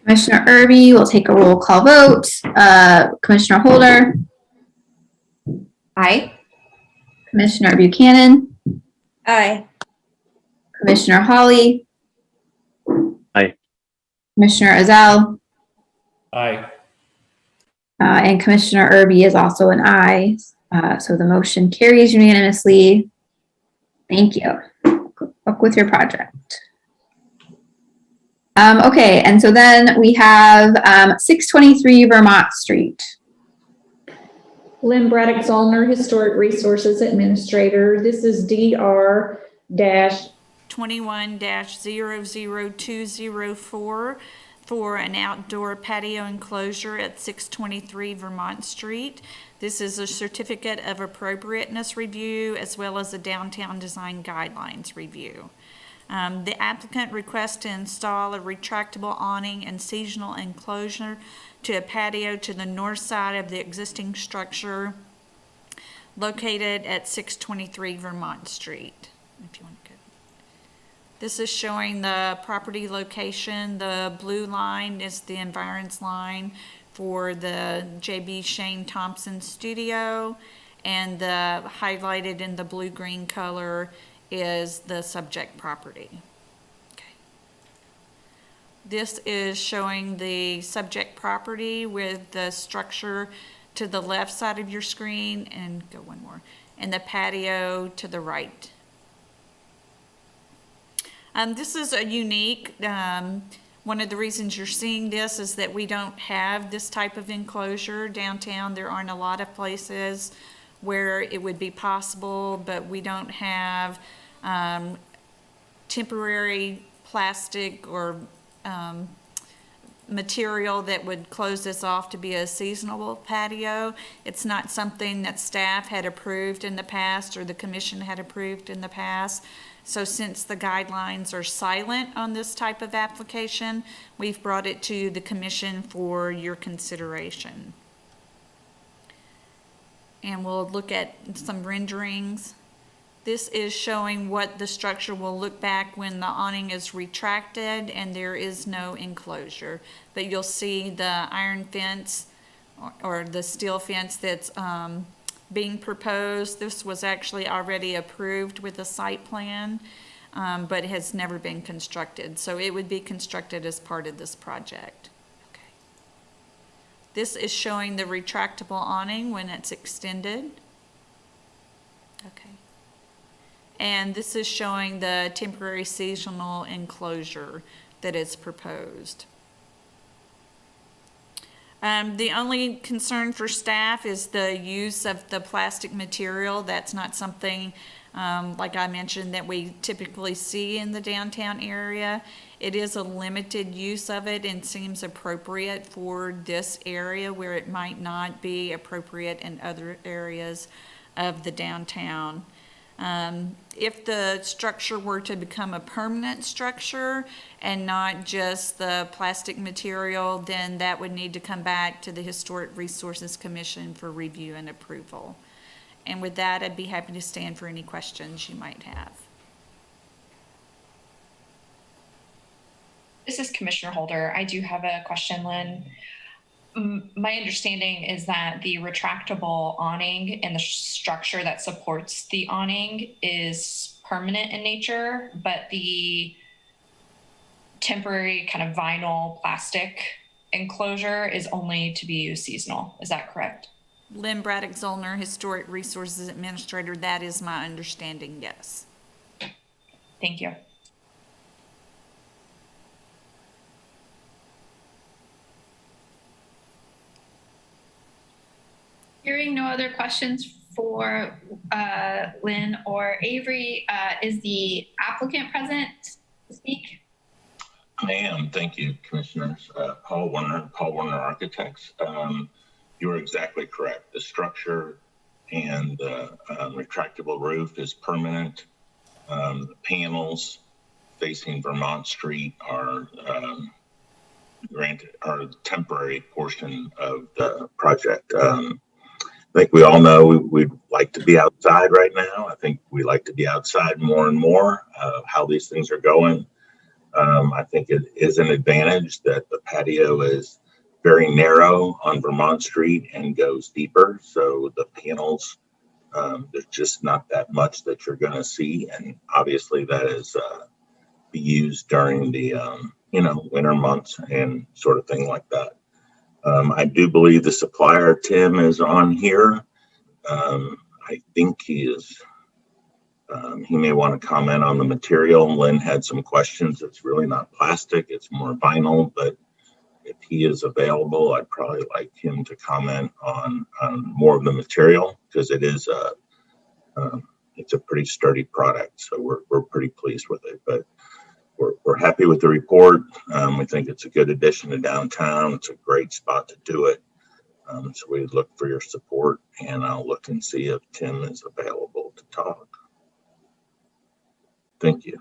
Commissioner Irby will take a roll call vote. Commissioner Holder. Aye. Commissioner Buchanan. Aye. Commissioner Hawley. Aye. Commissioner Ezell. Aye. And Commissioner Irby is also an aye. So the motion carries unanimously. Thank you. Good luck with your project. Okay, and so then we have 623 Vermont Street. Lynn Braddock Zollner, Historic Resources Administrator. This is DR 21-00204 for an outdoor patio enclosure at 623 Vermont Street. This is a certificate of appropriateness review as well as a downtown design guidelines review. The applicant requests to install a retractable awning and seasonal enclosure to a patio to the north side of the existing structure located at 623 Vermont Street. If you want to go. This is showing the property location. The blue line is the environs line for the J.B. Shane Thompson studio, and the highlighted in the blue-green color is the subject property. Okay. This is showing the subject property with the structure to the left side of your screen, and go one more, and the patio to the right. This is a unique, one of the reasons you're seeing this is that we don't have this type of enclosure downtown. There aren't a lot of places where it would be possible, but we don't have temporary plastic or material that would close this off to be a seasonal patio. It's not something that staff had approved in the past or the commission had approved in the past. So since the guidelines are silent on this type of application, we've brought it to the commission for your consideration. And we'll look at some renderings. This is showing what the structure will look back when the awning is retracted and there is no enclosure. But you'll see the iron fence or the steel fence that's being proposed. This was actually already approved with a site plan, but it has never been constructed. So it would be constructed as part of this project. Okay. This is showing the retractable awning when it's extended. Okay. And this is showing the temporary seasonal enclosure that is proposed. The only concern for staff is the use of the plastic material. That's not something, like I mentioned, that we typically see in the downtown area. It is a limited use of it and seems appropriate for this area where it might not be appropriate in other areas of the downtown. If the structure were to become a permanent structure and not just the plastic material, then that would need to come back to the Historic Resources Commission for review and approval. And with that, I'd be happy to stand for any questions you might have. This is Commissioner Holder. I do have a question, Lynn. My understanding is that the retractable awning and the structure that supports the awning is permanent in nature, but the temporary kind of vinyl plastic enclosure is only to be used seasonal. Is that correct? Lynn Braddock-Zollner, Historic Resources Administrator. That is my understanding, yes. Thank you. Hearing no other questions for Lynn or Avery, is the applicant present to speak? I am. Thank you, Commissioners. Paul Warner Architects. You're exactly correct. The structure and the retractable roof is permanent. The panels facing Vermont Street are a temporary portion of the project. I think we all know we'd like to be outside right now. I think we like to be outside more and more. How these things are going, I think it is an advantage that the patio is very narrow on Vermont Street and goes deeper. So the panels, there's just not that much that you're going to see, and obviously that is be used during the winter months and sort of thing like that. I do believe the supplier, Tim, is on here. I think he is. He may want to comment on the material. Lynn had some questions. It's really not plastic. It's more vinyl. But if he is available, I'd probably like him to comment on more of the material, because it is it's a pretty sturdy product. So we're pretty pleased with it. But we're happy with the report. We think it's a good addition to downtown. It's a great spot to do it. So we look for your support, and I'll look and see if Tim is available to talk. Thank you.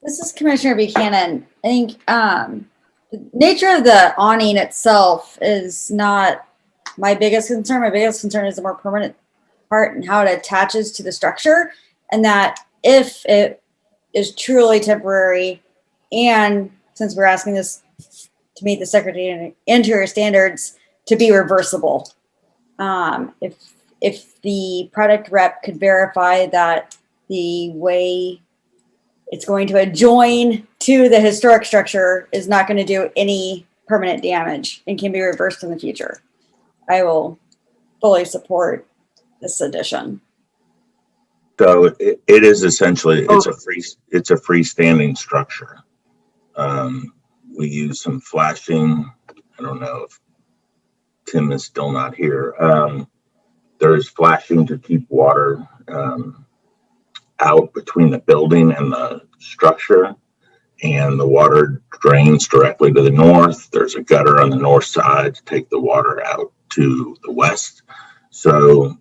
This is Commissioner Buchanan. I think the nature of the awning itself is not my biggest concern. My biggest concern is the more permanent part and how it attaches to the structure. And that if it is truly temporary, and since we're asking this to meet the Secretary of Interior standards, to be reversible. If the product rep could verify that the way it's going to adjoin to the historic structure, is not going to do any permanent damage and can be reversed in the future. I will fully support this addition. So it is essentially, it's a freestanding structure. We use some flashing. I don't know if Tim is still not here. There's flashing to keep water out between the building and the structure, and the water drains directly to the north. There's a gutter on the north side to take the water out to the west. So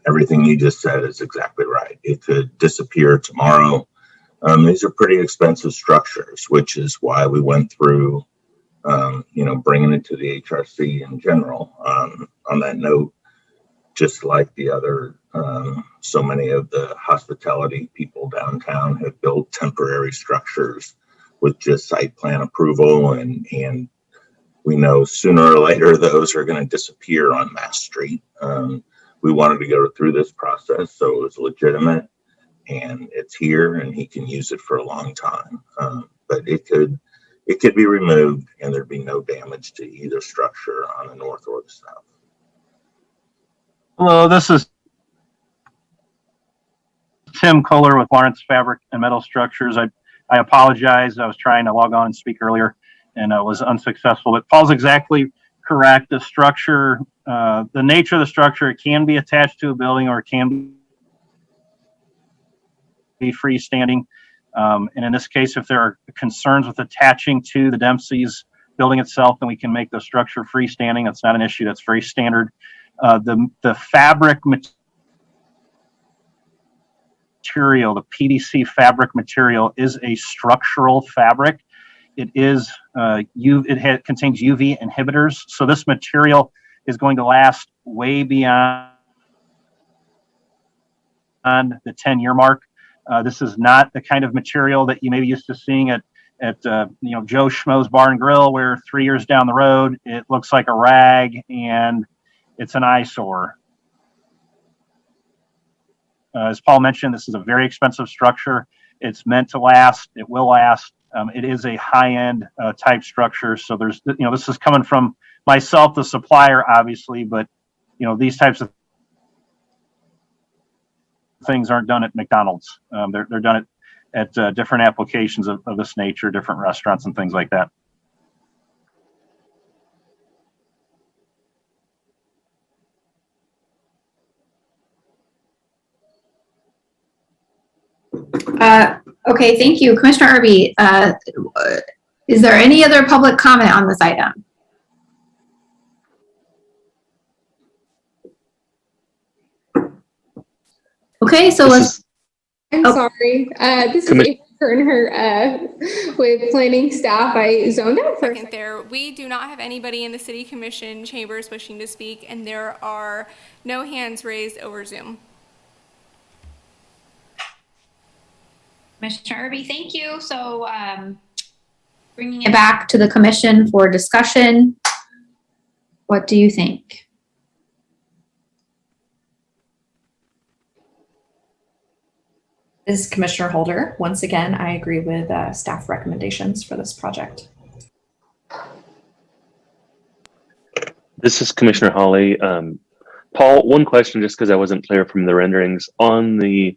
everything you just said is exactly right. It could disappear tomorrow. These are pretty expensive structures, which is why we went through, bringing it to the HRC in general. On that note, just like the other, so many of the hospitality people downtown have built temporary structures with just site plan approval, and we know sooner or later those are going to disappear on Mass Street. We wanted to go through this process, so it was legitimate, and it's here, and he can use it for a long time. But it could be removed, and there'd be no damage to either structure on the north or the south. Hello, this is Tim Kohler with Lawrence Fabric and Metal Structures. I apologize. I was trying to log on and speak earlier, and I was unsuccessful. But Paul's exactly correct. The structure, the nature of the structure, it can be attached to a building or it can be freestanding. And in this case, if there are concerns with attaching to the Dempsey's building itself, then we can make the structure freestanding. That's not an issue. That's very standard. The fabric material, the PDC fabric material, is a structural fabric. It is contains UV inhibitors, so this material is going to last way beyond the 10-year mark. This is not the kind of material that you may be used to seeing at Joe Schmo's Bar and Grill, where 3 years down the road it looks like a rag and it's an eyesore. As Paul mentioned, this is a very expensive structure. It's meant to last. It will last. It is a high-end type structure. So there's, this is coming from myself, the supplier, obviously, but these types of things aren't done at McDonald's. They're done at different applications of this nature, different restaurants and things like that. Okay, thank you. Commissioner Irby, is there any other public comment on this item? Okay, so I'm sorry. This is April Kerner with planning staff. I zoned out for a second there. We do not have anybody in the city commission chambers wishing to speak, and there are no hands raised over Zoom. Commissioner Irby, thank you. So Bringing it back to the commission for discussion, what do you think? This is Commissioner Holder. Once again, I agree with staff recommendations for this project. This is Commissioner Hawley. Paul, one question, just because I wasn't clear from the renderings on the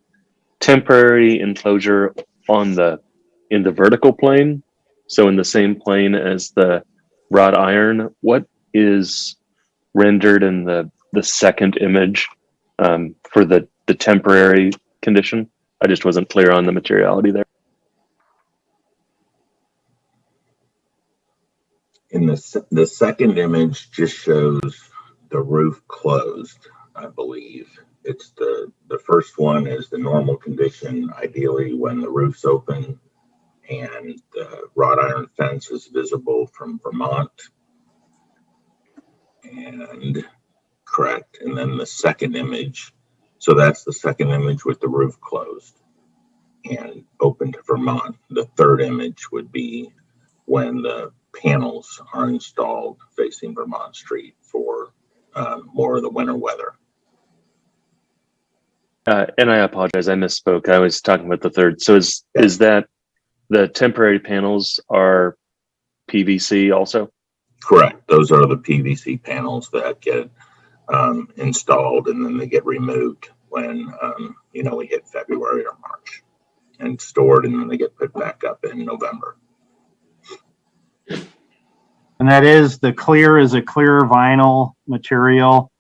temporary enclosure in the vertical plane, so in the same plane as the wrought iron, what is rendered in the second image for the temporary condition? I just wasn't clear on the materiality there. In the second image just shows the roof closed, I believe. It's the first one is the normal condition, ideally when the roof's open and the wrought iron fence is visible from Vermont. And correct. And then the second image, so that's the second image with the roof closed and open to Vermont. The third image would be when the panels are installed facing Vermont Street for more of the winter weather. And I apologize, I misspoke. I was talking about the third. So is that The temporary panels are PVC also? Correct. Those are the PVC panels that get installed and then they get removed when, we hit February or March, and stored, and then they get put back up in November. And that is, the clear is a clear vinyl material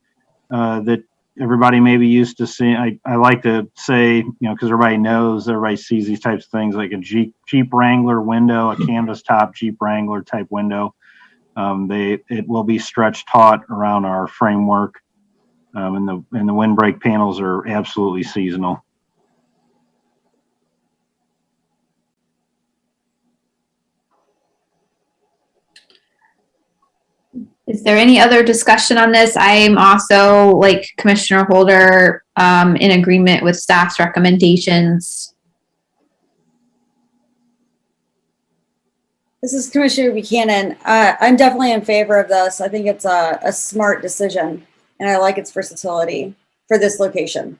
that everybody may be used to seeing. I like to say, because everybody sees these types of things, like a Jeep Wrangler window, a canvas top Jeep Wrangler type window. It will be stretch taut around our framework, and the windbreak panels are absolutely seasonal. Is there any other discussion on this? I am also, like Commissioner Holder, in agreement with staff's recommendations. This is Commissioner Buchanan. I'm definitely in favor of this. I think it's a smart decision, and I like its versatility for this location.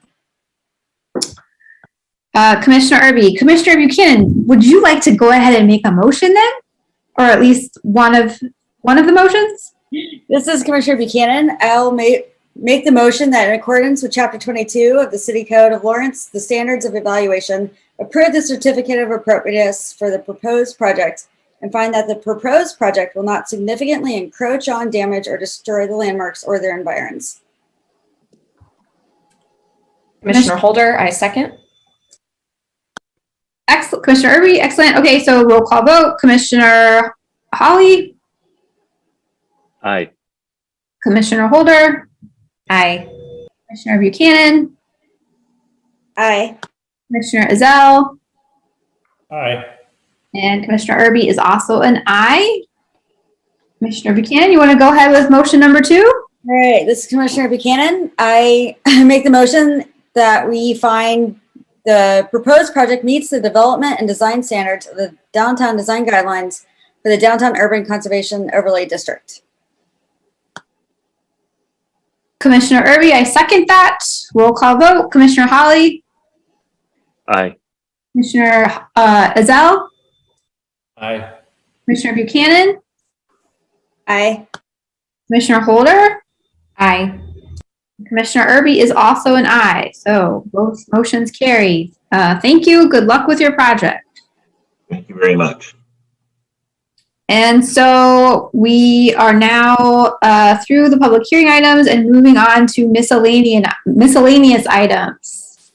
Commissioner Irby, Commissioner Buchanan, would you like to go ahead and make a motion then? Or at least one of the motions? This is Commissioner Buchanan. I'll make the motion that in accordance with Chapter 22 of the City Code of Lawrence, the standards of evaluation, approve the certificate of appropriateness for the proposed project and find that the proposed project will not significantly encroach on, damage, or destroy the landmarks or their environs. Commissioner Holder, I second. Excellent. Commissioner Irby, excellent. Okay, so roll call vote. Commissioner Hawley? Aye. Commissioner Holder? Aye. Commissioner Buchanan? Aye. Commissioner Ezell? Aye. And Commissioner Irby is also an aye. Commissioner Buchanan, you want to go ahead with motion number 2? All right, this is Commissioner Buchanan. I make the motion that we find the proposed project meets the development and design standards of the downtown design guidelines for the Downtown Urban Conservation Overlay District. Commissioner Irby, I second that. Roll call vote. Commissioner Hawley? Aye. Commissioner Ezell? Aye. Commissioner Buchanan? Aye. Commissioner Holder? Aye. Commissioner Irby is also an aye. So both motions carried. Thank you. Good luck with your project. Thank you very much. And so we are now through the public hearing items and moving on to miscellaneous items.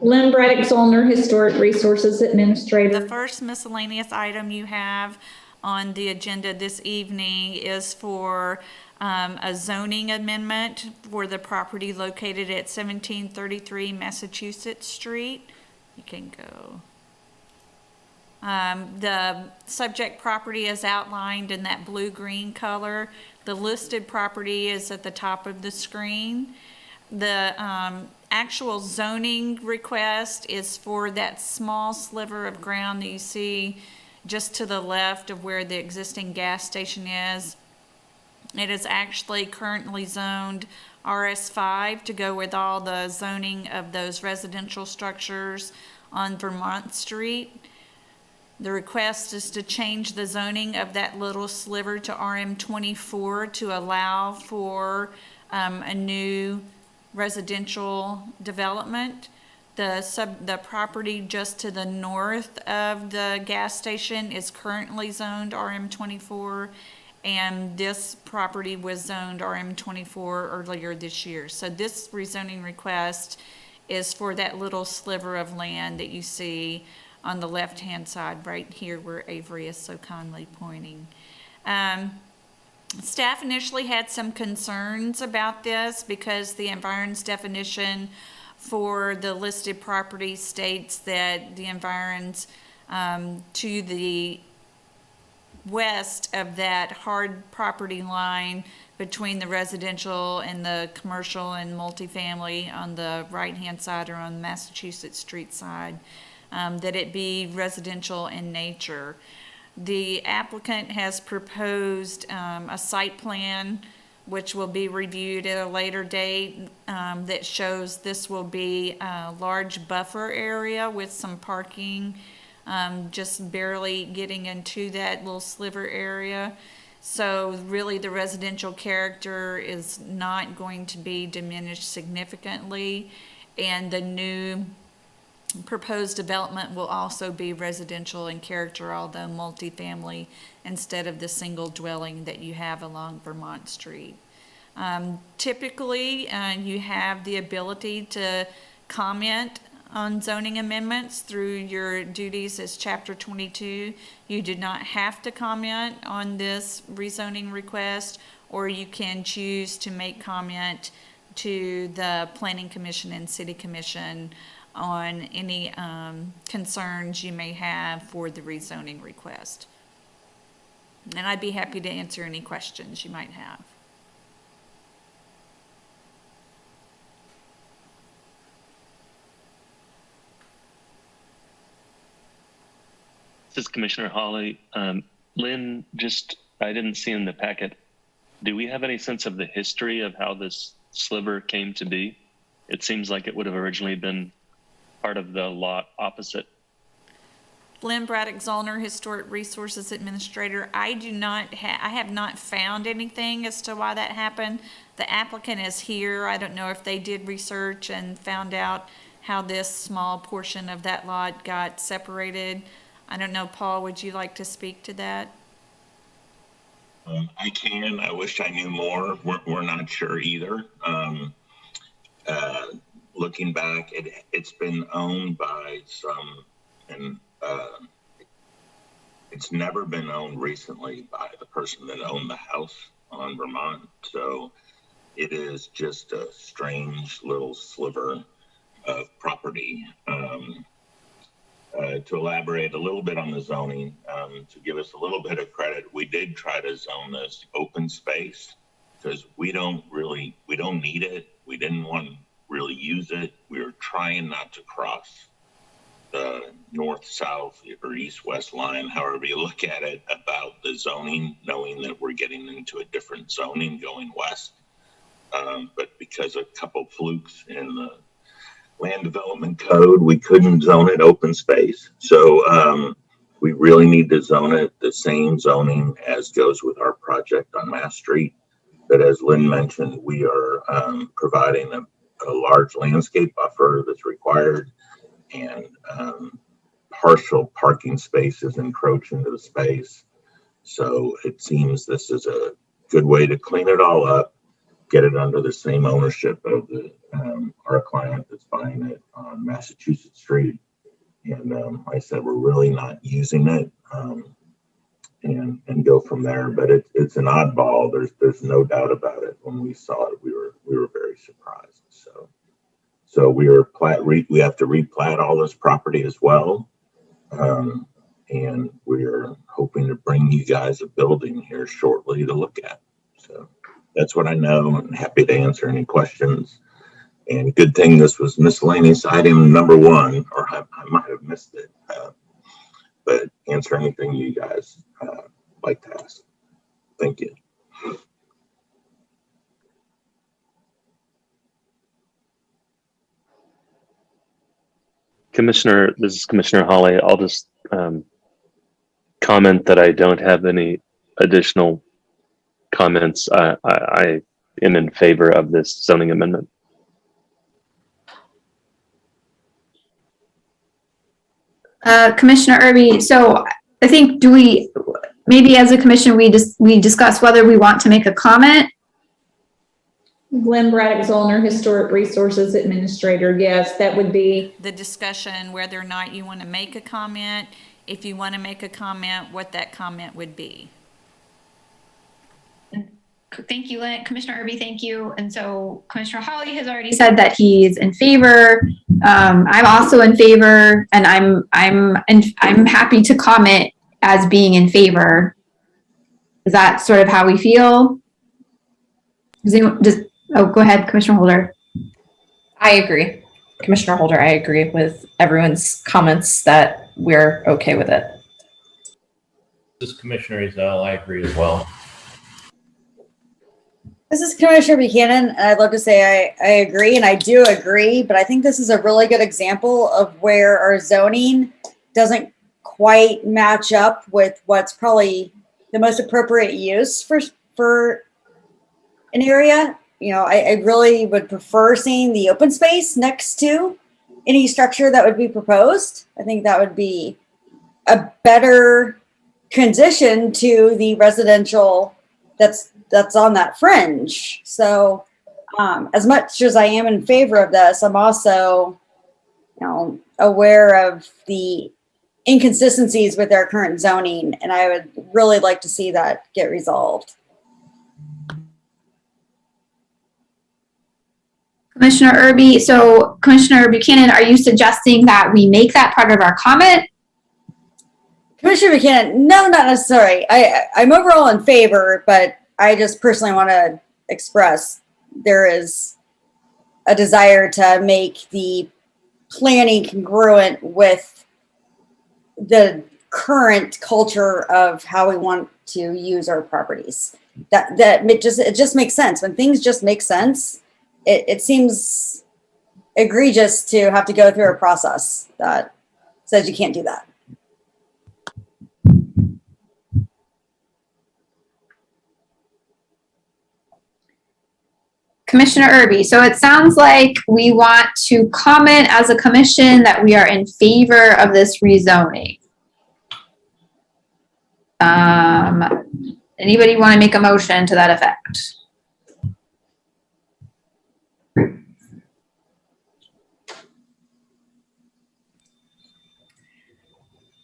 Lynn Braddock Zollner, Historic Resources Administrator. The first miscellaneous item you have on the agenda this evening is for a zoning amendment for the property located at 1733 Massachusetts Street. You can go. The subject property is outlined in that blue-green color. The listed property is at the top of the screen. The actual zoning request is for that small sliver of ground that you see just to the left of where the existing gas station is. It is actually currently zoned RS5 to go with all the zoning of those residential structures on Vermont Street. The request is to change the zoning of that little sliver to RM24 to allow for a new residential development. The property just to the north of the gas station is currently zoned RM24, and this property was zoned RM24 earlier this year. So this rezoning request is for that little sliver of land that you see on the left-hand side right here where Avery is so kindly pointing. Staff initially had some concerns about this because the environs definition for the listed property states that the environs to the west of that hard property line between the residential and the commercial and multifamily on the right-hand side or on the Massachusetts Street side, that it be residential in nature. The applicant has proposed a site plan which will be reviewed at a later date, that shows this will be a large buffer area with some parking, just barely getting into that little sliver area. So really the residential character is not going to be diminished significantly, and the new proposed development will also be residential in character, although multifamily instead of the single dwelling that you have along Vermont Street. Typically, you have the ability to comment on zoning amendments through your duties as Chapter 22. You do not have to comment on this rezoning request, or you can choose to make comment to the Planning Commission and City Commission on any concerns you may have for the rezoning request. And I'd be happy to answer any questions you might have. This is Commissioner Hawley. Lynn, I didn't see in the packet. Do we have any sense of the history of how this sliver came to be? It seems like it would have originally been part of the lot opposite. Lynn Braddock Zollner, Historic Resources Administrator. I have not found anything as to why that happened. The applicant is here. I don't know if they did research and found out how this small portion of that lot got separated. I don't know, Paul, would you like to speak to that? I can. I wish I knew more. We're not sure either. Looking back, it's been owned by some, and it's never been owned recently by the person that owned the house on Vermont. So it is just a strange little sliver of property. To elaborate a little bit on the zoning, to give us a little bit of credit, we did try to zone this open space because we don't need it. We didn't want to really use it. We were trying not to cross the north-south or east-west line, however you look at it, about the zoning, knowing that we're getting into a different zoning going west. But because of a couple flukes in the land development code, we couldn't zone it open space. So we really need to zone it the same zoning as goes with our project on Mass Street. But as Lynn mentioned, we are providing a large landscape buffer that's required, and partial parking spaces encroach into the space. So it seems this is a good way to clean it all up, get it under the same ownership of the our client that's buying it on Massachusetts Street. And like I said, we're really not using it, and go from there. But it's an oddball. There's no doubt about it. When we saw it, we were very surprised. So we have to replat all this property as well, and we're hoping to bring you guys a building here shortly to look at. So that's what I know, and happy to answer any questions. And good thing this was miscellaneous item number 1, or I might have missed it. But answer anything you guys like to ask. Thank you. Commissioner, this is Commissioner Hawley. I'll just comment that I don't have any additional comments. I am in favor of this zoning amendment. Commissioner Irby, so I think maybe as a commission, we discuss whether we want to make a comment. Lynn Braddock Zollner, Historic Resources Administrator. Yes, that would be the discussion, whether or not you want to make a comment. If you want to make a comment, what that comment would be. Thank you, Lynn. Commissioner Irby, thank you. And so Commissioner Hawley has already said that he's in favor. I'm also in favor, and I'm happy to comment as being in favor. Is that sort of how we feel? Go ahead, Commissioner Holder. I agree. Commissioner Holder, I agree with everyone's comments that we're okay with it. This is Commissioner Ezell. I agree as well. This is Commissioner Buchanan, and I'd love to say I agree, and I do agree, but I think this is a really good example of where our zoning doesn't quite match up with what's probably the most appropriate use for an area. You know, I really would prefer seeing the open space next to any structure that would be proposed. I think that would be a better transition to the residential that's on that fringe. So as much as I am in favor of this, I'm also, you know, aware of the inconsistencies with our current zoning, and I would really like to see that get resolved. Commissioner Irby, so Commissioner Buchanan, are you suggesting that we make that part of our comment? Commissioner Buchanan, no, not necessarily. I'm overall in favor, but I just personally want to express there is a desire to make the planning congruent with the current culture of how we want to use our properties. It just makes sense. When things just make sense, it seems egregious to have to go through a process that says you can't do that. Commissioner Irby, so it sounds like we want to comment as a commission that we are in favor of this rezoning. Anybody want to make a motion to that effect?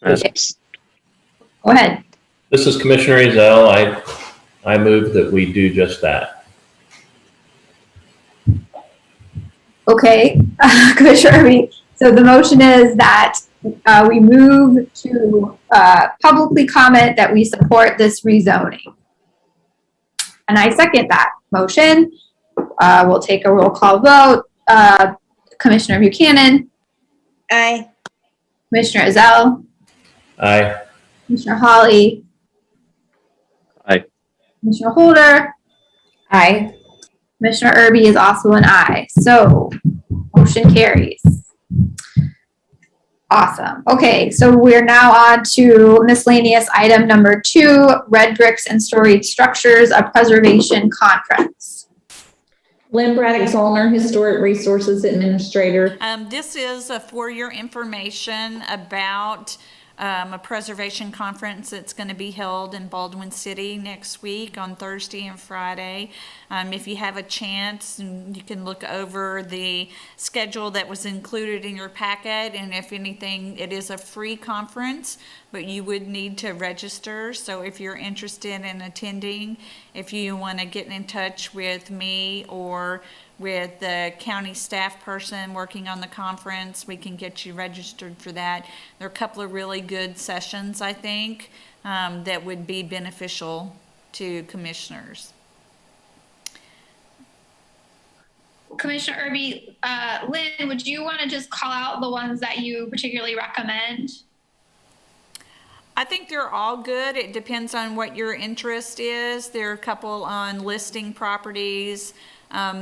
Go ahead. This is Commissioner Ezell. I move that we do just that. Okay, Commissioner Irby. So the motion is that we move to publicly comment that we support this rezoning. And I second that motion. We'll take a roll call vote. Commissioner Buchanan. Aye. Commissioner Ezell. Aye. Commissioner Hawley. Aye. Commissioner Holder. Aye. Commissioner Irby is also an aye. So motion carries. Awesome. Okay, so we're now on to miscellaneous item number 2, red bricks and storied structures, a preservation conference. Lynn Braddock Zollner, Historic Resources Administrator. This is for your information about a preservation conference that's going to be held in Baldwin City next week on Thursday and Friday. If you have a chance, you can look over the schedule that was included in your packet, and if anything, it is a free conference, but you would need to register. So if you're interested in attending, if you want to get in touch with me or with the county staff person working on the conference, we can get you registered for that. There are a couple of really good sessions, I think, that would be beneficial to commissioners. Commissioner Irby, Lynn, would you want to just call out the ones that you particularly recommend? I think they're all good. It depends on what your interest is. There are a couple on listing properties.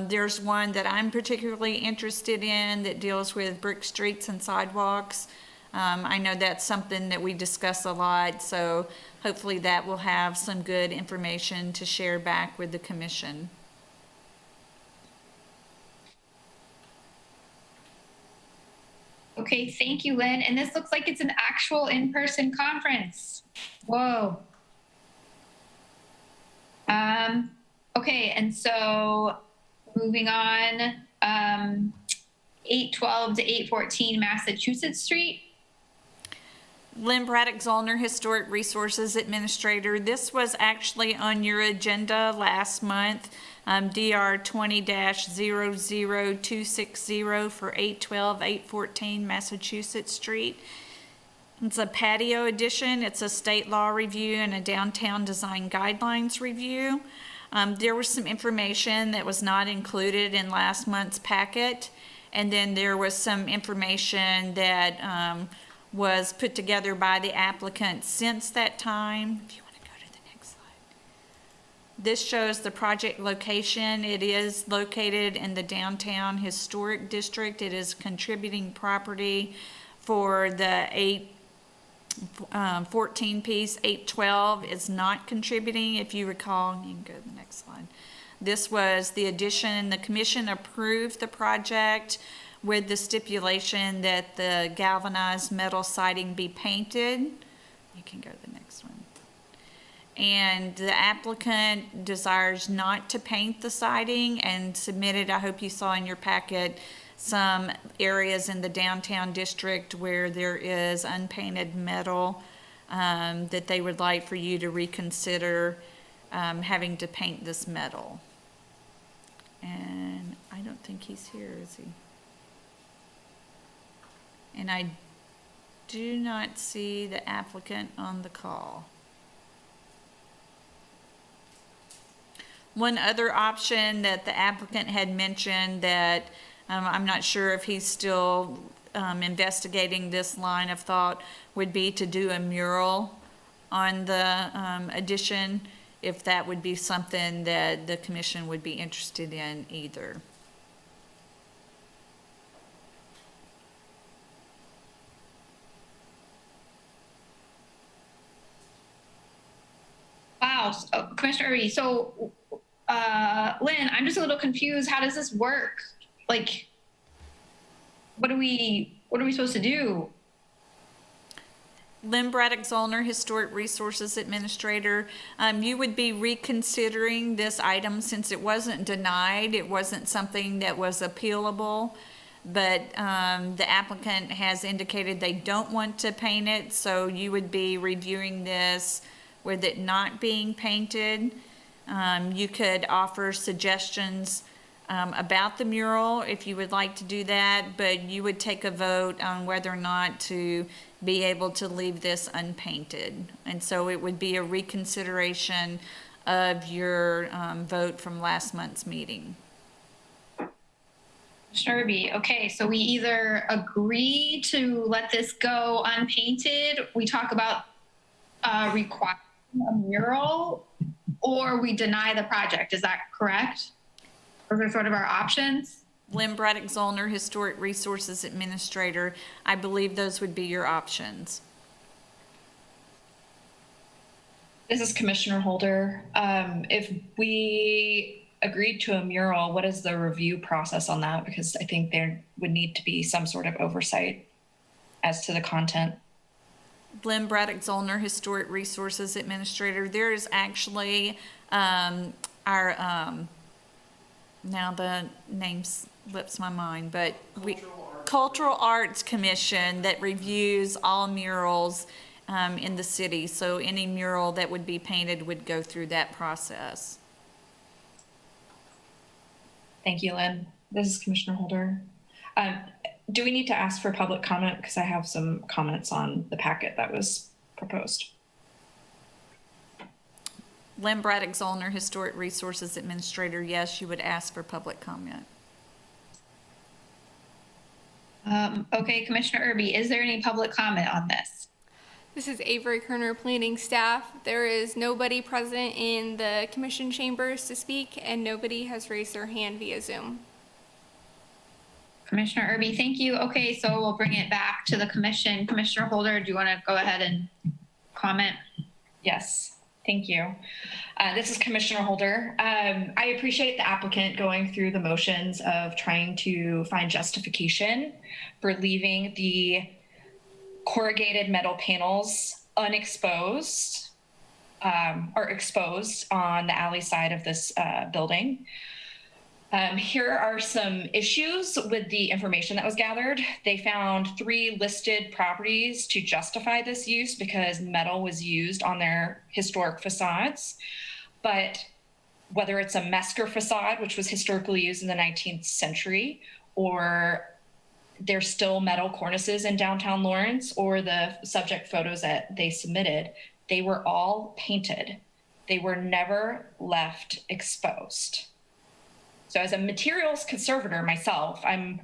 There's one that I'm particularly interested in that deals with brick streets and sidewalks. I know that's something that we discuss a lot, so hopefully that will have some good information to share back with the commission. Okay, thank you, Lynn. And this looks like it's an actual in-person conference. Whoa. Okay, and so moving on, 812 to 814 Massachusetts Street. Lynn Braddock Zollner, Historic Resources Administrator. This was actually on your agenda last month, DR 20-00260 for 812, 814 Massachusetts Street. It's a patio edition. It's a state law review and a downtown design guidelines review. There was some information that was not included in last month's packet, and then there was some information that was put together by the applicant since that time. If you want to go to the next slide. This shows the project location. It is located in the downtown historic district. It is contributing property for the 14 piece. 812 is not contributing. If you recall, you can go to the next slide. This was the addition. The commission approved the project with the stipulation that the galvanized metal siding be painted. You can go to the next one. And the applicant desires not to paint the siding and submitted, I hope you saw in your packet, some areas in the downtown district where there is unpainted metal that they would like for you to reconsider having to paint this metal. And I don't think he's here, is he? And I do not see the applicant on the call. One other option that the applicant had mentioned that I'm not sure if he's still investigating this line of thought would be to do a mural on the addition, if that would be something that the commission would be interested in either. Wow, Commissioner Irby, so Lynn, I'm just a little confused. How does this work? Like, what are we supposed to do? Lynn Braddock Zollner, Historic Resources Administrator. You would be reconsidering this item since it wasn't denied. It wasn't something that was appealable, but the applicant has indicated they don't want to paint it, so you would be reviewing this with it not being painted. You could offer suggestions about the mural if you would like to do that, but you would take a vote on whether or not to be able to leave this unpainted. And so it would be a reconsideration of your vote from last month's meeting. Sherby, okay, so we either agree to let this go unpainted, we talk about requiring a mural, or we deny the project. Is that correct? Those are sort of our options. Lynn Braddock Zollner, Historic Resources Administrator. I believe those would be your options. This is Commissioner Holder. If we agreed to a mural, what is the review process on that? Because I think there would need to be some sort of oversight as to the content. Lynn Braddock Zollner, Historic Resources Administrator. There is actually our, now the name slips my mind, but Cultural Arts Commission that reviews all murals in the city. So any mural that would be painted would go through that process. Thank you, Lynn. This is Commissioner Holder. Do we need to ask for public comment? Because I have some comments on the packet that was proposed. Lynn Braddock Zollner, Historic Resources Administrator. Yes, you would ask for public comment. Okay, Commissioner Irby, is there any public comment on this? This is Avery Kerner, planning staff. There is nobody present in the commission chambers to speak, and nobody has raised their hand via Zoom. Commissioner Irby, thank you. Okay, so we'll bring it back to the commission. Commissioner Holder, do you want to go ahead and comment? Yes, thank you. This is Commissioner Holder. I appreciate the applicant going through the motions of trying to find justification for leaving the corrugated metal panels unexposed or exposed on the alley side of this building. Here are some issues with the information that was gathered. They found 3 listed properties to justify this use because metal was used on their historic facades. But whether it's a Mesker facade, which was historically used in the 19th century, or there's still metal cornices in downtown Lawrence, or the subject photos that they submitted, they were all painted. They were never left exposed. So as a materials conservator myself, I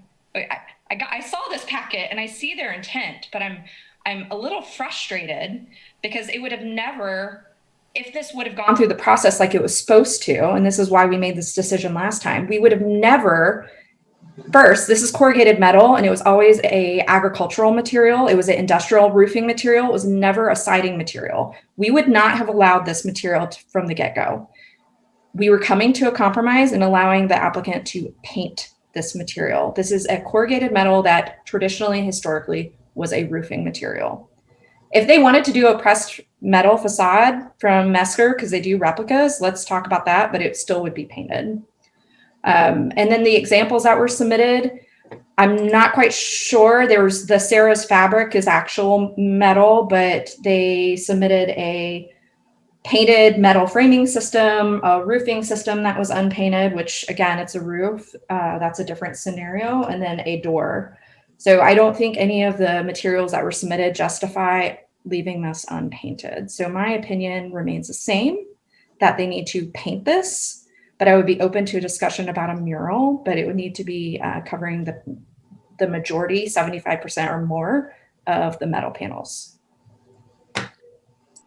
saw this packet and I see their intent, but I'm a little frustrated because it would have never if this would have gone through the process like it was supposed to, and this is why we made this decision last time, we would have never, first, this is corrugated metal, and it was always a agricultural material. It was an industrial roofing material. It was never a siding material. We would not have allowed this material from the get-go. We were coming to a compromise and allowing the applicant to paint this material. This is a corrugated metal that traditionally, historically, was a roofing material. If they wanted to do a pressed metal facade from Mesker, because they do replicas, let's talk about that, but it still would be painted. And then the examples that were submitted, I'm not quite sure. There was the Sarah's fabric is actual metal, but they submitted a painted metal framing system, a roofing system that was unpainted, which again, it's a roof. That's a different scenario, and then a door. So I don't think any of the materials that were submitted justify leaving this unpainted. So my opinion remains the same, that they need to paint this, but I would be open to a discussion about a mural, but it would need to be covering the majority, 75% or more of the metal panels.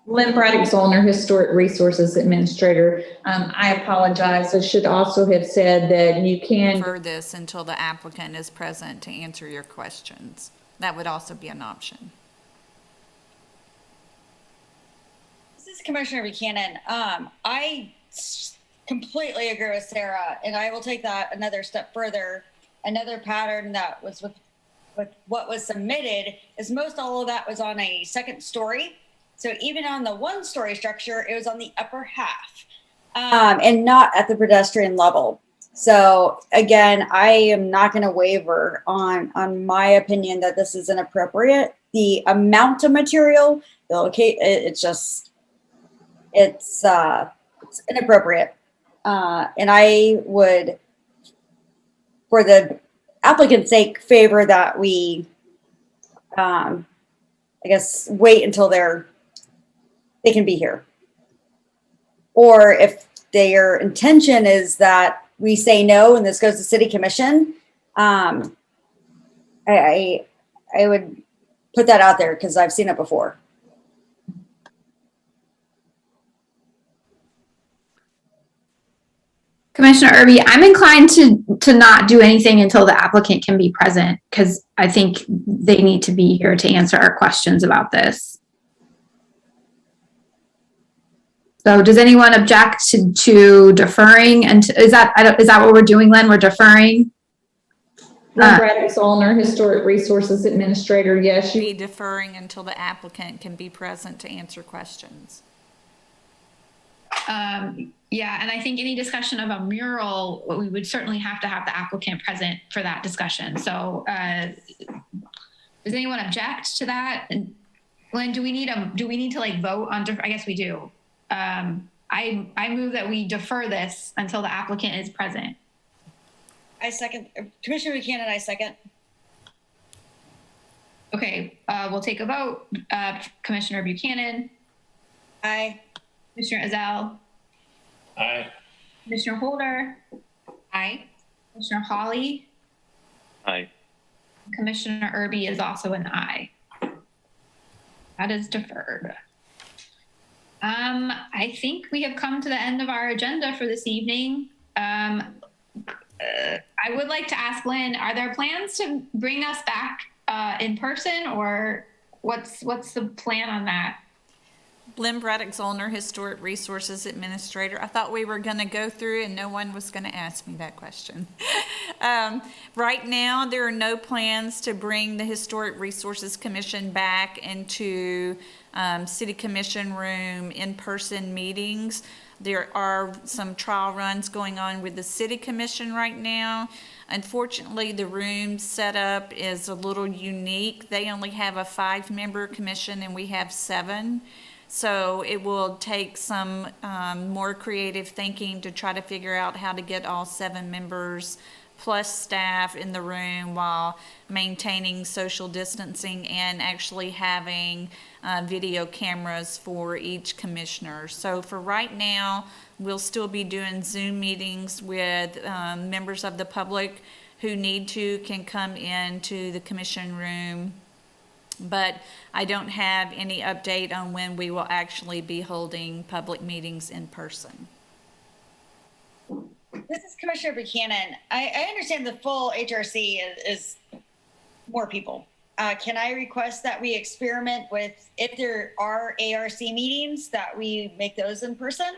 Lynn Braddock-Zollner, Historic Resources Administrator. I apologize. I should also have said that you can defer this until the applicant is present to answer your questions. That would also be an option. This is Commissioner Buchanan. I completely agree with Sarah, and I will take that another step further. Another pattern that was with what was submitted is most all of that was on a second story. So even on the one-story structure, it was on the upper half, and not at the pedestrian level. So again, I am not going to waver on my opinion that this is inappropriate. The amount of material, it's inappropriate. And I would, for the applicant's sake, favor that we, I guess, wait until they can be here. Or if their intention is that we say no and this goes to city commission, I would put that out there because I've seen it before. Commissioner Irby, I'm inclined to not do anything until the applicant can be present because I think they need to be here to answer our questions about this. So does anyone object to deferring? And is that what we're doing, Lynn? We're deferring? Lynn Braddock-Zollner, Historic Resources Administrator. Yes, be deferring until the applicant can be present to answer questions. Yeah, and I think any discussion of a mural, we would certainly have to have the applicant present for that discussion. So does anyone object to that? And Lynn, do we need to like vote on, I guess we do. I move that we defer this until the applicant is present. I second. Commissioner Buchanan, I second. Okay, we'll take a vote. Commissioner Buchanan. Aye. Commissioner Ezell. Aye. Commissioner Holder. Aye. Commissioner Hawley. Aye. Commissioner Irby is also an aye. That is deferred. I think we have come to the end of our agenda for this evening. I would like to ask Lynn, are there plans to bring us back in person, or what's the plan on that? Lynn Braddock-Zollner, Historic Resources Administrator. I thought we were going to go through and no one was going to ask me that question. Right now, there are no plans to bring the Historic Resources Commission back into City Commission room in-person meetings. There are some trial runs going on with the City Commission right now. Unfortunately, the room setup is a little unique. They only have a 5-member commission and we have 7. So it will take some more creative thinking to try to figure out how to get all 7 members plus staff in the room while maintaining social distancing and actually having video cameras for each commissioner. So for right now, we'll still be doing Zoom meetings with members of the public who need to can come into the commission room But I don't have any update on when we will actually be holding public meetings in person. This is Commissioner Buchanan. I understand the full HRC is more people. Can I request that we experiment with, if there are ARC meetings, that we make those in person?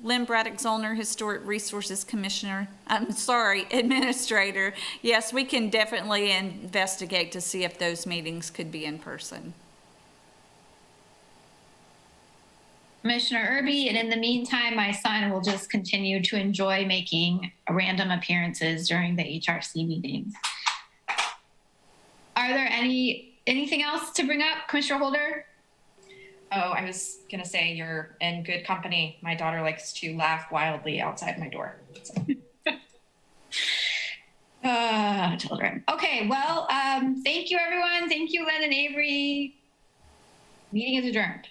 Lynn Braddock Zollner, Historic Resources Administrator. Yes, we can definitely investigate to see if those meetings could be in person. Commissioner Irby, and in the meantime, my son will just continue to enjoy making random appearances during the HRC meetings. Are there anything else to bring up, Commissioner Holder? Oh, I was going to say you're in good company. My daughter likes to laugh wildly outside my door. So. Children. Okay, well, thank you, everyone. Thank you, Len and Avery. Meeting is adjourned.